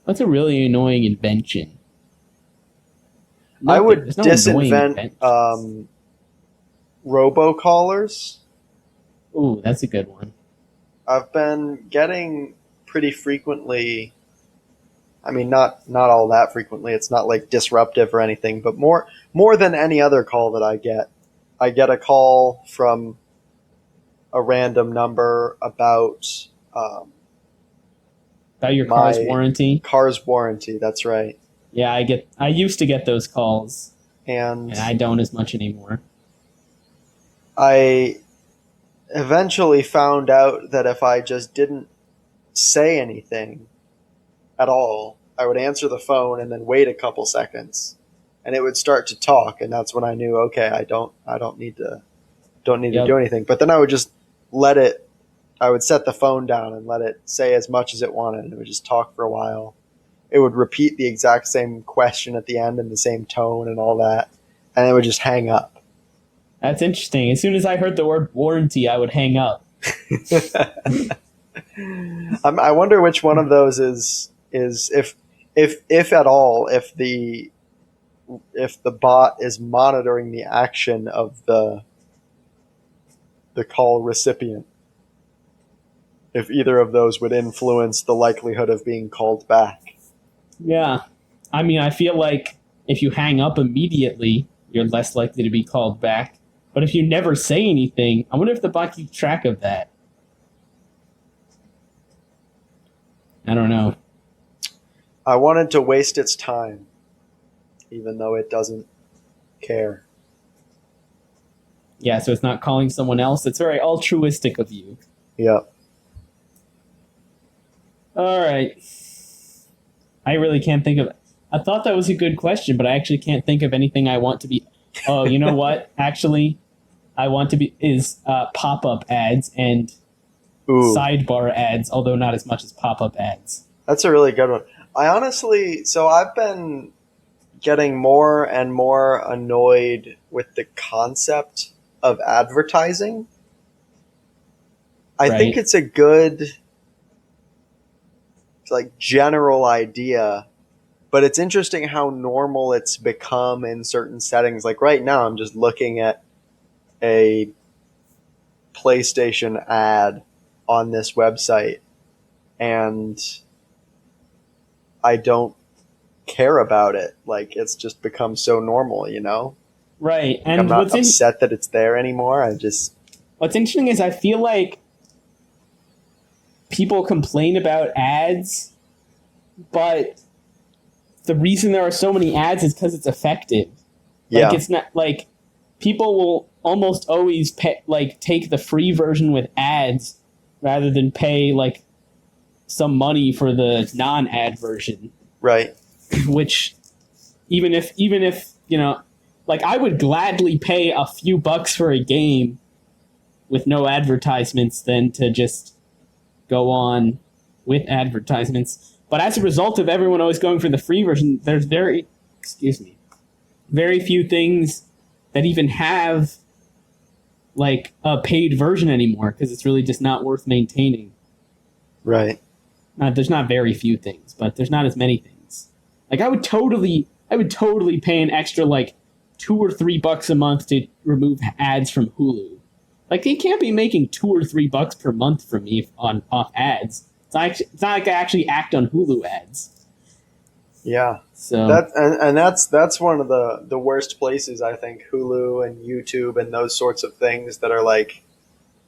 A: What's a really annoying invention?
B: I would
A: There's no annoying
B: disinvent
A: inventions.
B: robocallers.
A: Ooh, that's a good one.
B: I've been getting pretty frequently. I mean, not all that frequently. It's not like disruptive or anything, but more than any other call that I get a call from a random number about
A: About your car's
B: my
A: warranty.
B: car's warranty. That's right.
A: Yeah, I used to get those calls,
B: And
A: and I don't as much anymore.
B: I eventually found out that if I just didn't say anything at all, I would answer the phone and then wait a couple seconds, and it would start to talk, and that's when I knew, okay, I don't need to
A: Yep.
B: do anything. But then I would just let it. I would set the phone down and let it say as much as it wanted, and it would just talk for a while. It would repeat the exact same question at the end in the same tone and all that, and it would just hang up.
A: That's interesting. As soon as I heard the word warranty, I would hang up.
B: I wonder which one of those is if at all, if the bot is monitoring the action of the call recipient. If either of those would influence the likelihood of being called back.
A: Yeah. I mean, I feel like if you hang up immediately, you're less likely to be called back. But if you never say anything, I wonder if the bot keeps track of that. I don't know.
B: I wanted to waste its time, even though it doesn't care.
A: Yeah, so it's not calling someone else. It's very altruistic of you.
B: Yep.
A: All right. I really can't think of. I thought that was a good question, but I actually can't think of anything I want to be. Oh, you know what? Actually, I want to be is pop-up ads and
B: Ooh,
A: sidebar ads, although not as much as pop-up ads.
B: that's a really good one. I've been getting more and more annoyed with the concept of advertising. I
A: Right.
B: think it's a good, like, general idea, but it's interesting how normal it's become in certain settings. Like right now, I'm just looking at a PlayStation ad on this website, and I don't care about it. Like, it's just become so normal, you know?
A: Right.
B: I'm
A: And
B: not upset that it's there anymore.
A: what's interesting is I feel like people complain about ads, but the reason there are so many ads is because it's effective.
B: Yeah.
A: Like it's not like people will almost always pay, like take the free version with ads rather than pay like some money for the non-ad version.
B: Right.
A: Which even if you know, like I would gladly pay a few bucks for a game with no advertisements than to just go on with advertisements. But as a result of everyone always going for the free version, there's very few things that even have like a paid version anymore because it's really just not worth maintaining.
B: Right.
A: There's not very few things, but there's not as many things. Like I would totally pay an extra like $2 or $3 a month to remove ads from Hulu. Like they can't be making $2 or $3 per month from me on off ads. It's not like I actually act on Hulu ads.
B: Yeah.
A: So
B: That's one of the worst places, I think, Hulu and YouTube and those sorts of things that are like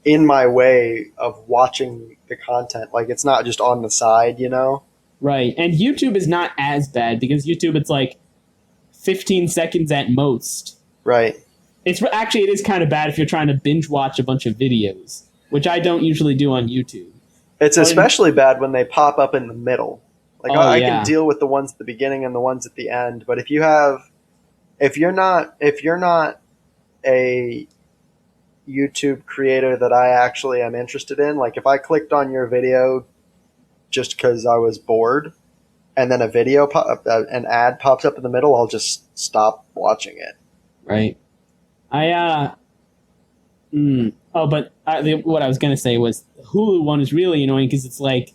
B: in my way of watching the content. Like it's not just on the side, you know?
A: right, and YouTube is not as bad because YouTube it's like 15 seconds at most.
B: Right.
A: It is kind of bad if you're trying to binge watch a bunch of videos, which I don't usually do on YouTube.
B: It's especially bad when they pop up in the middle. Like I can deal with the ones at the beginning and the ones at the end, but if you're not a YouTube creator that I actually am interested in, like if I clicked on your video just because I was bored, and then an ad pops up in the middle, I'll just stop watching it.
A: Right. What I was gonna say was the Hulu one is really annoying because it's like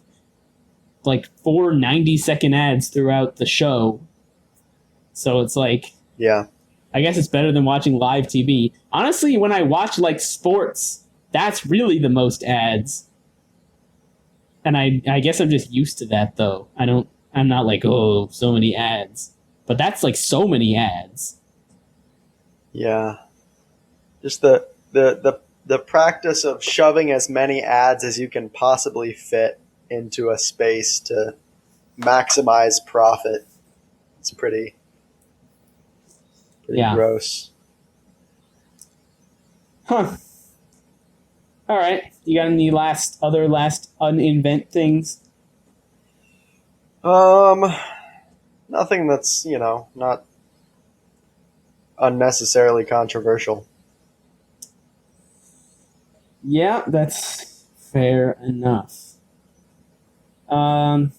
A: 4 90-second ads throughout the show. So it's like,
B: yeah,
A: I guess it's better than watching live TV. Honestly, when I watch like sports, that's really the most ads. And I guess I'm just used to that though. I'm not like, oh, so many ads. But that's like so many ads.
B: Yeah. Just the practice of shoving as many ads as you can possibly fit into a space to maximize profit. It's pretty gross.
A: Huh. All right. You got any last uninvent things?
B: Nothing that's, not unnecessarily controversial.
A: Yeah, that's fair enough. I'm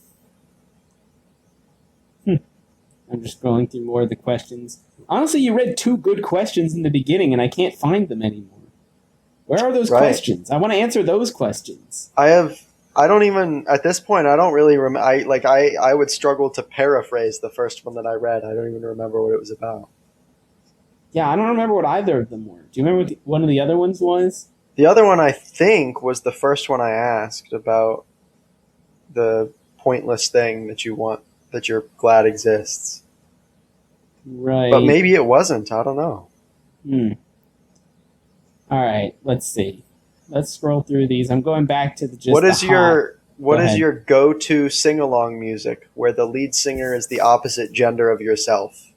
A: just scrolling through more of the questions. Honestly, you read 2 good questions in the beginning, and I can't find them anymore. Where are those questions? I want to answer those questions.
B: I don't even, at this point, I don't really remember. I would struggle to paraphrase the first one that I read. I don't even remember what it was about.
A: Yeah, I don't remember what either of them were. Do you remember what one of the other ones was?
B: The other one, I think, was the first one I asked about the pointless thing that you're glad exists.
A: Right.
B: But maybe it wasn't. I don't know.
A: All right, let's see. Let's scroll through these. I'm going back to
B: What is your go-to sing-along music where the lead singer is the opposite gender of yourself?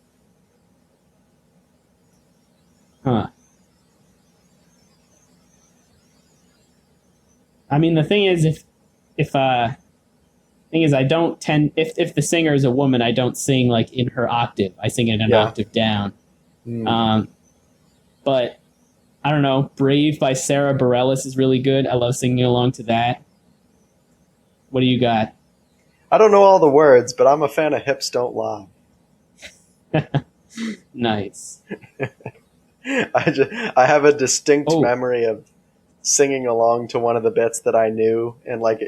A: Huh. I mean, the thing is, if I don't tend, if the singer is a woman, I don't sing like in her octave. I sing in an octave down. But I don't know. Brave by Sarah Bareilles is really good. I love singing along to that. What do you got?
B: I don't know all the words, but I'm a fan of Hips Don't Lie.
A: Nice.
B: I have a distinct memory of singing along to one of the bits that I knew in like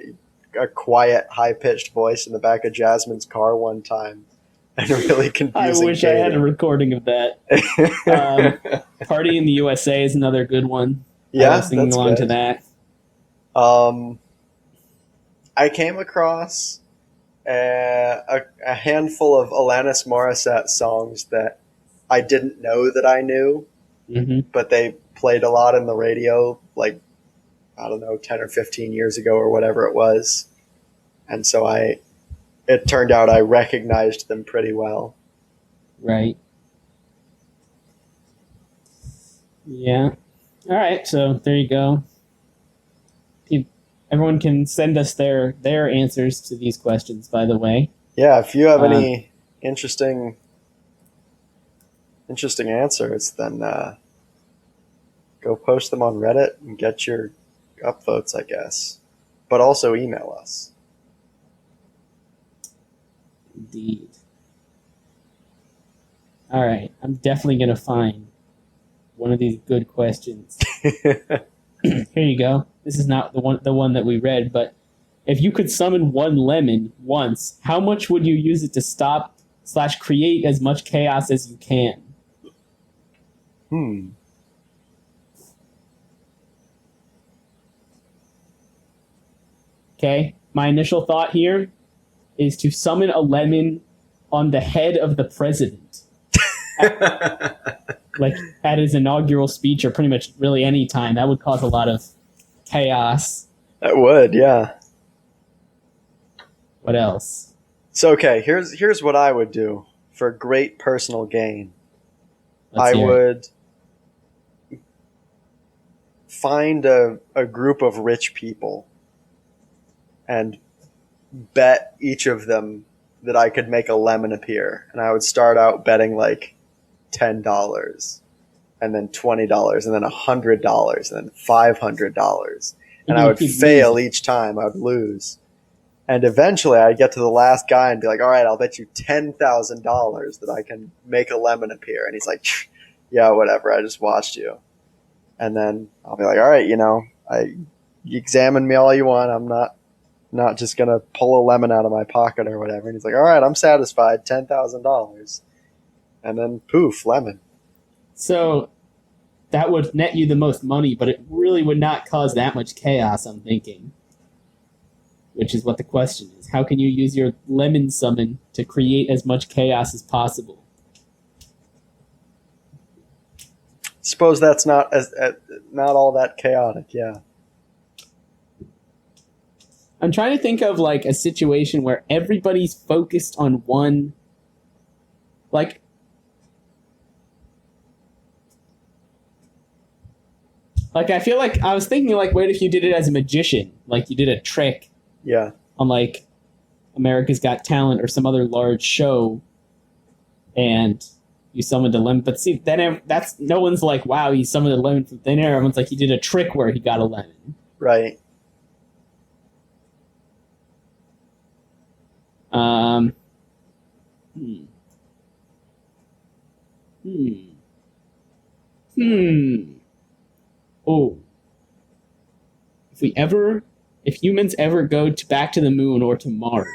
B: a quiet, high-pitched voice in the back of Jasmine's car one time. And really confusing.
A: I wish I had a recording of that. Party in the USA is another good one.
B: Yeah,
A: I love singing along to that.
B: I came across a handful of Alanis Morissette songs that I didn't know that I knew, but they played a lot in the radio, like, I don't know, 10 or 15 years ago or whatever it was. And so it turned out I recognized them pretty well.
A: Right. Yeah. All right. So there you go. Everyone can send us their answers to these questions, by the way.
B: Yeah. If you have any interesting answers, then go post them on Reddit and get your upvotes, I guess. But also email us.
A: Indeed. All right. I'm definitely going to find one of these good questions. Here you go. This is not the one that we read, but if you could summon one lemon once, how much would you use it to stop / create as much chaos as you can? Okay, my initial thought here is to summon a lemon on the head of the president. Like at his inaugural speech or pretty much really any time. That would cause a lot of chaos.
B: That would, yeah.
A: What else?
B: So okay, here's what I would do for great personal gain.
A: Let's
B: I
A: hear it.
B: would find a group of rich people and bet each of them that I could make a lemon appear. And I would start out betting like $10 and then $20 and then $100 and then $500. And I would fail each time. I would lose. And eventually I'd get to the last guy and be like, all right, I'll bet you $10,000 that I can make a lemon appear. And he's like, yeah, whatever. I just watched you. And then I'll be like, all right, you examine me all you want. I'm not just going to pull a lemon out of my pocket or whatever. And he's like, all right, I'm satisfied. $10,000. And then poof, lemon.
A: So that would net you the most money, but it really would not cause that much chaos, I'm thinking. Which is what the question is. How can you use your lemon summon to create as much chaos as possible?
B: Suppose that's not all that chaotic, yeah.
A: I'm trying to think of like a situation where everybody's focused on one, like I feel like I was thinking like, what if you did it as a magician? Like you did a trick.
B: Yeah.
A: On like America's Got Talent or some other large show, and you summoned a lemon. But see, then that's no one's like, wow, he summoned a lemon from thin air. Everyone's like, he did a trick where he got a lemon.
B: Right.
A: Oh. If humans ever go back to the moon or to Mars,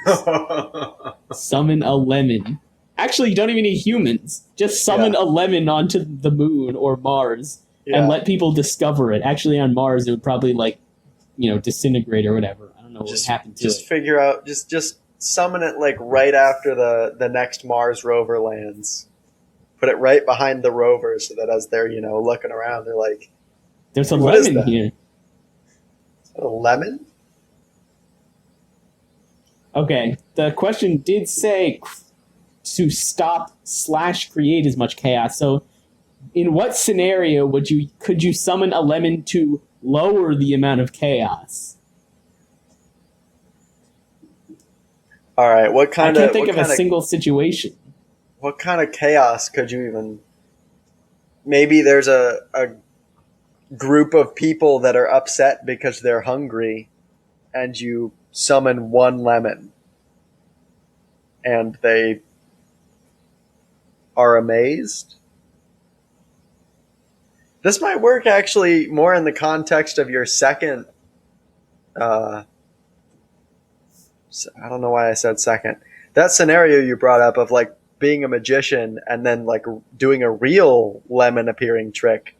A: summon a lemon. Actually, you don't even need humans. Just summon a lemon onto the moon or Mars and let people discover it. Actually, on Mars, it would probably disintegrate or whatever. I don't know what would happen to it.
B: Just figure out. Just summon it like right after the next Mars rover lands. Put it right behind the rover so that as they're looking around, they're like,
A: "There's a lemon here."
B: Is that a lemon?
A: Okay, the question did say to stop / create as much chaos. So, in what scenario could you summon a lemon to lower the amount of chaos?
B: All right, I
A: can't think of a single situation.
B: What kind of chaos could you even? Maybe there's a group of people that are upset because they're hungry, and you summon one lemon, and they are amazed. This might work actually more in the context of your second. I don't know why I said second. That scenario you brought up of like being a magician and then like doing a real lemon appearing trick.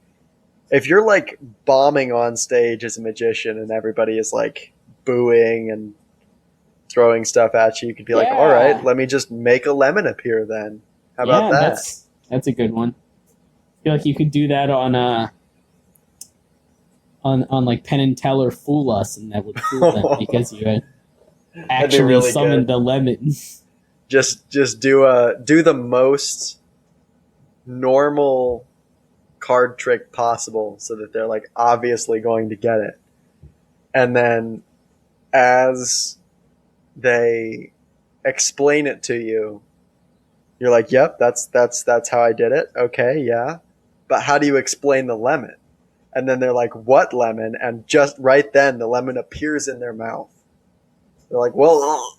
B: If you're like bombing on stage as a magician and everybody is like booing and throwing stuff at you, you could be like, all right, let me just make a lemon appear then. How about that?
A: That's a good one. I feel like you could do that on like Penn and Teller Fool Us, and that would fool them because you had actually really summoned a lemon.
B: Just do the most normal card trick possible so that they're like obviously going to get it. And then as they explain it to you, you're like, yep, that's how I did it. Okay, yeah. But how do you explain the lemon? And then they're like, what lemon? And just right then the lemon appears in their mouth. They're like, well,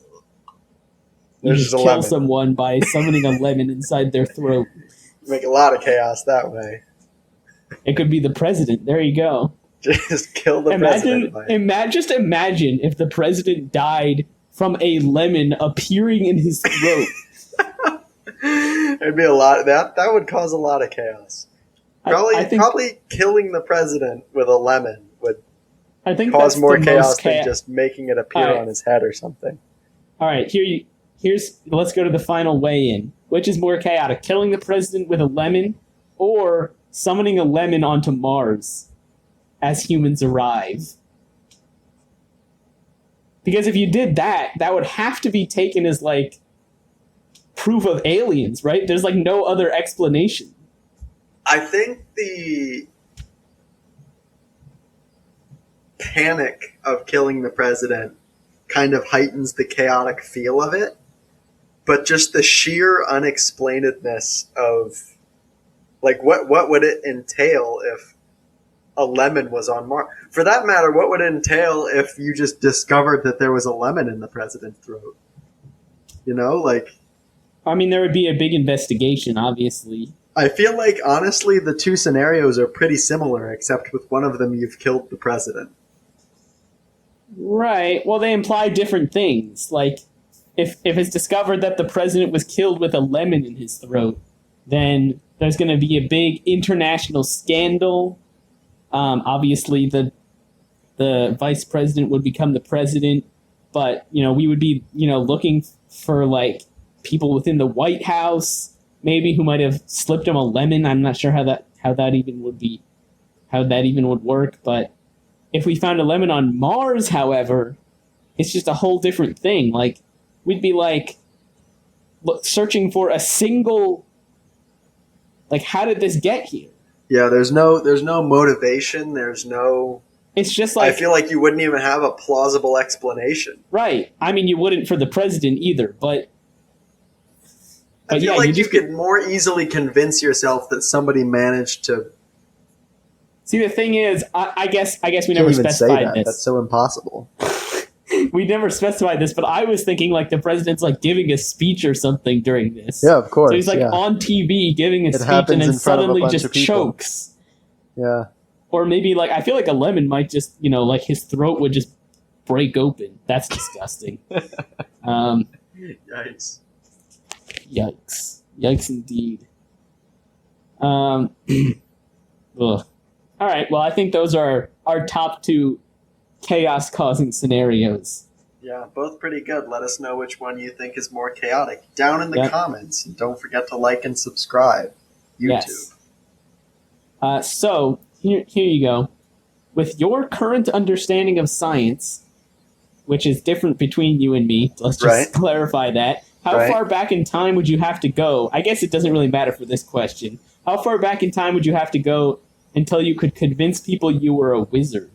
A: you just kill someone by summoning a lemon inside their throat.
B: Make a lot of chaos that way.
A: It could be the president. There you go.
B: Just kill the president.
A: Just imagine if the president died from a lemon appearing in his throat.
B: It'd be a lot. That would cause a lot of chaos. Probably killing the president with a lemon would cause more chaos than just making it appear on his head or something.
A: All right, let's go to the final weigh-in. Which is more chaotic, killing the president with a lemon or summoning a lemon onto Mars as humans arrive? Because if you did that, that would have to be taken as, like, proof of aliens, right? There's, like, no other explanation.
B: I think the panic of killing the president kind of heightens the chaotic feel of it. But just the sheer unexplainedness of, like, what would it entail if a lemon was on Mars? For that matter, what would it entail if you just discovered that there was a lemon in the president's throat? You know, like...
A: I mean, there would be a big investigation, obviously.
B: I feel like, honestly, the two scenarios are pretty similar, except with one of them you've killed the president.
A: Right. Well, they imply different things. Like, if it's discovered that the president was killed with a lemon in his throat, then there's going to be a big international scandal. Obviously, the vice president would become the president, but, you know, we would be, you know, looking for, like, people within the White House, maybe, who might have slipped him a lemon. I'm not sure how that even would work. But if we found a lemon on Mars, however, it's just a whole different thing. Like, we'd be like searching for a single, like, how did this get here?
B: Yeah, there's no motivation. There's no.
A: It's just like,
B: I feel like you wouldn't even have a plausible explanation.
A: Right. I mean, you wouldn't for the president either, but
B: I feel like you could more easily convince yourself that somebody managed to.
A: See, the thing is, I guess we never specified this.
B: That's so impossible.
A: We never specified this, but I was thinking, like, the president's, like, giving a speech or something during this.
B: Yeah, of course.
A: So he's, like, on TV giving a speech and then suddenly just chokes.
B: Yeah.
A: Or maybe, like, I feel like a lemon might just, you know, like, his throat would just break open. That's disgusting.
B: Yikes.
A: Yikes indeed. Ugh. All right, well, I think those are our top two chaos-causing scenarios.
B: Yeah, both pretty good. Let us know which one you think is more chaotic. Down in the comments. And don't forget to like and subscribe. YouTube.
A: Yes. So, here you go. With your current understanding of science, which is different between you and me, let's just clarify that. How far back in time would you have to go? I guess it doesn't really matter for this question. How far back in time would you have to go until you could convince people you were a wizard?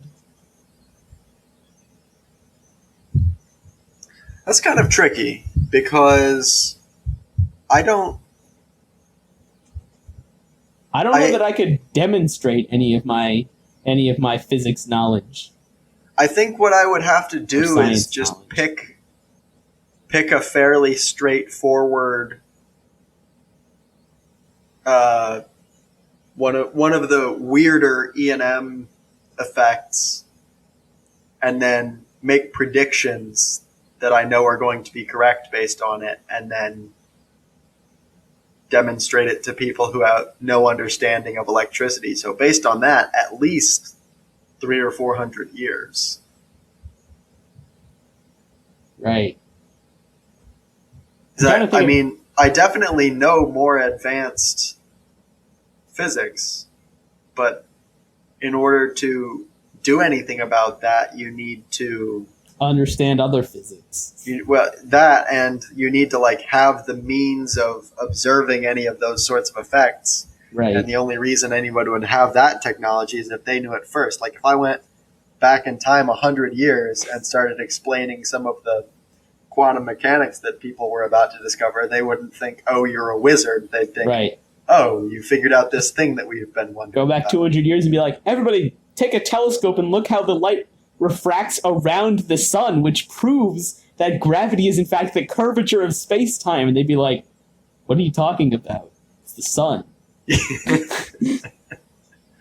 B: That's kind of tricky because I don't know that I could demonstrate any of my physics knowledge. I think what I would have to do is just pick a fairly straightforward one of the weirder E&M effects, and then make predictions that I know are going to be correct based on it, and then demonstrate it to people who have no understanding of electricity. So based on that, at least 300 or 400 years.
A: Right.
B: I mean, I definitely know more advanced physics, but in order to do anything about that, you need to
A: understand other physics.
B: You need to, like, have the means of observing any of those sorts of effects.
A: Right.
B: And the only reason anyone would have that technology is if they knew it first. Like, if I went back in time 100 years and started explaining some of the quantum mechanics that people were about to discover, they wouldn't think, oh, you're a wizard. They'd think, oh, you figured out this thing that we've been wondering
A: Go back
B: about.
A: 200 years and be like, everybody, take a telescope and look how the light refracts around the sun, which proves that gravity is in fact the curvature of space-time. And they'd be like, what are you talking about? It's the sun.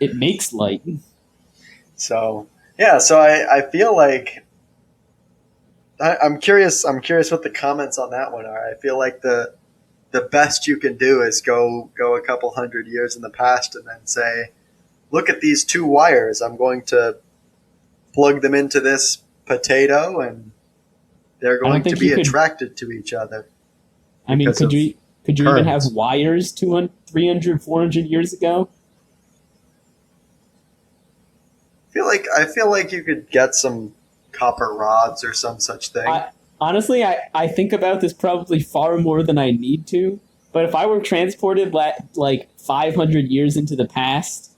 A: it makes light.
B: So yeah, so I feel like I'm curious. I'm curious what the comments on that one are. I feel like the best you can do is go a couple hundred years in the past and then say, look at these two wires. I'm going to plug them into this potato, and they're
A: I don't
B: going to
A: think
B: be
A: you could.
B: attracted to each other.
A: I mean,
B: because
A: could
B: of
A: you even have
B: currents.
A: wires 200, 300, 400 years ago?
B: I feel like you could get some copper rods or some such thing.
A: Honestly, I think about this probably far more than I need to. But if I were transported like 500 years into the past,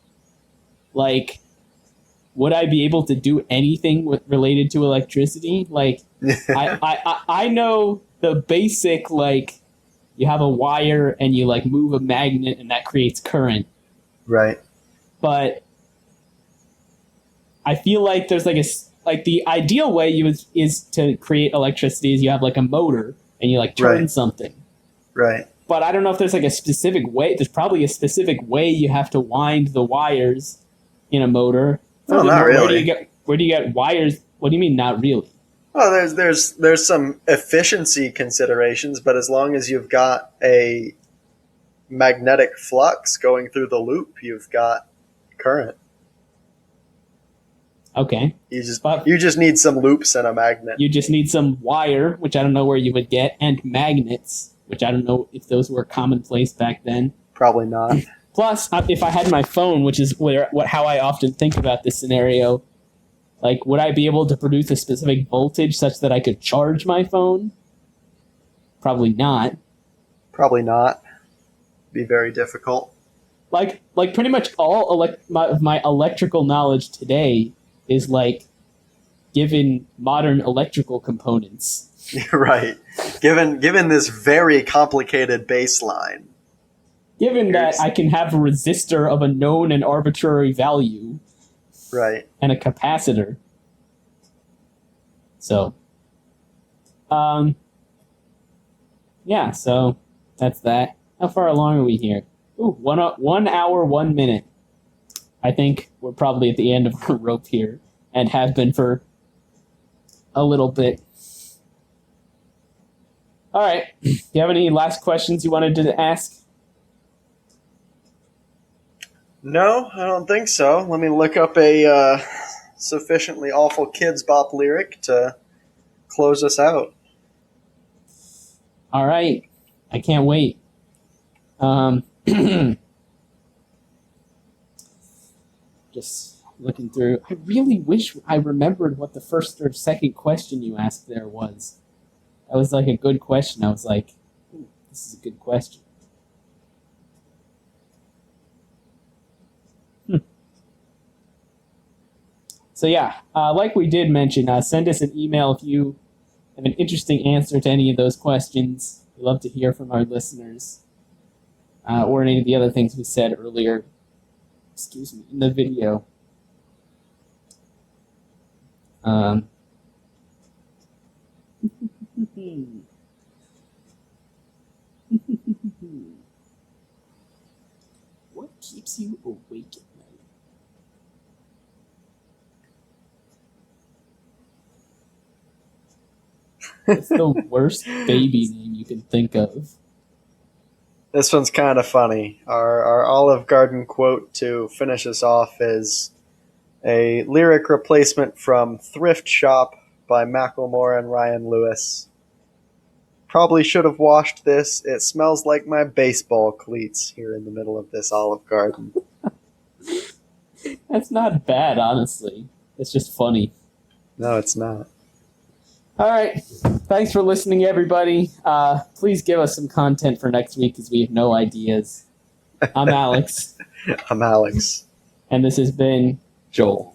A: like, would I be able to do anything related to electricity? Like, I know the basic, like, you have a wire and you like move a magnet and that creates current.
B: Right.
A: But I feel like there's like the ideal way is to create electricity is you have like a motor and you like turn
B: Right.
A: something.
B: Right.
A: But I don't know if there's like a specific way. There's probably a specific way you have to wind the wires in a motor.
B: No, not
A: Furthermore,
B: really.
A: Where do you get wires? What do you mean, not really?
B: Well, there's some efficiency considerations, but as long as you've got a magnetic flux going through the loop, you've got current.
A: Okay, but
B: You just need some loops and a magnet.
A: you just need some wire, which I don't know where you would get, and magnets, which I don't know if those were commonplace back then.
B: Probably not.
A: Plus, if I had my phone, which is how I often think about this scenario, like, would I be able to produce a specific voltage such that I could charge my phone? Probably not.
B: Probably not. Be very difficult.
A: Like pretty much all my electrical knowledge today is like given modern electrical components.
B: Right. Given this very complicated baseline.
A: Given that I can have a resistor of a known and arbitrary value.
B: Right.
A: And a capacitor. So, yeah, so that's that. How far along are we here? Ooh, 1 hour, 1 minute. I think we're probably at the end of our rope here, and have been for a little bit. All right. Do you have any last questions you wanted to ask?
B: No, I don't think so. Let me look up a sufficiently awful Kids Bop lyric to close us out.
A: All right. I can't wait. Just looking through. I really wish I remembered what the first or second question you asked there was. That was like a good question. I was like, this is a good question. So yeah, like we did mention, send us an email if you have an interesting answer to any of those questions. We love to hear from our listeners, or any of the other things we said earlier. Excuse me, in the video. What keeps you awake at night? It's the worst baby name you can think of.
B: This one's kind of funny. Our Olive Garden quote to finish us off is a lyric replacement from Thrift Shop by Macklemore and Ryan Lewis. Probably should have washed this. It smells like my baseball cleats here in the middle of this Olive Garden.
A: That's not bad, honestly. It's just funny.
B: No, it's not.
A: All right. Thanks for listening, everybody. Please give us some content for next week because we have no ideas. I'm Alex.
B: I'm Alex.
A: And this has been Joel.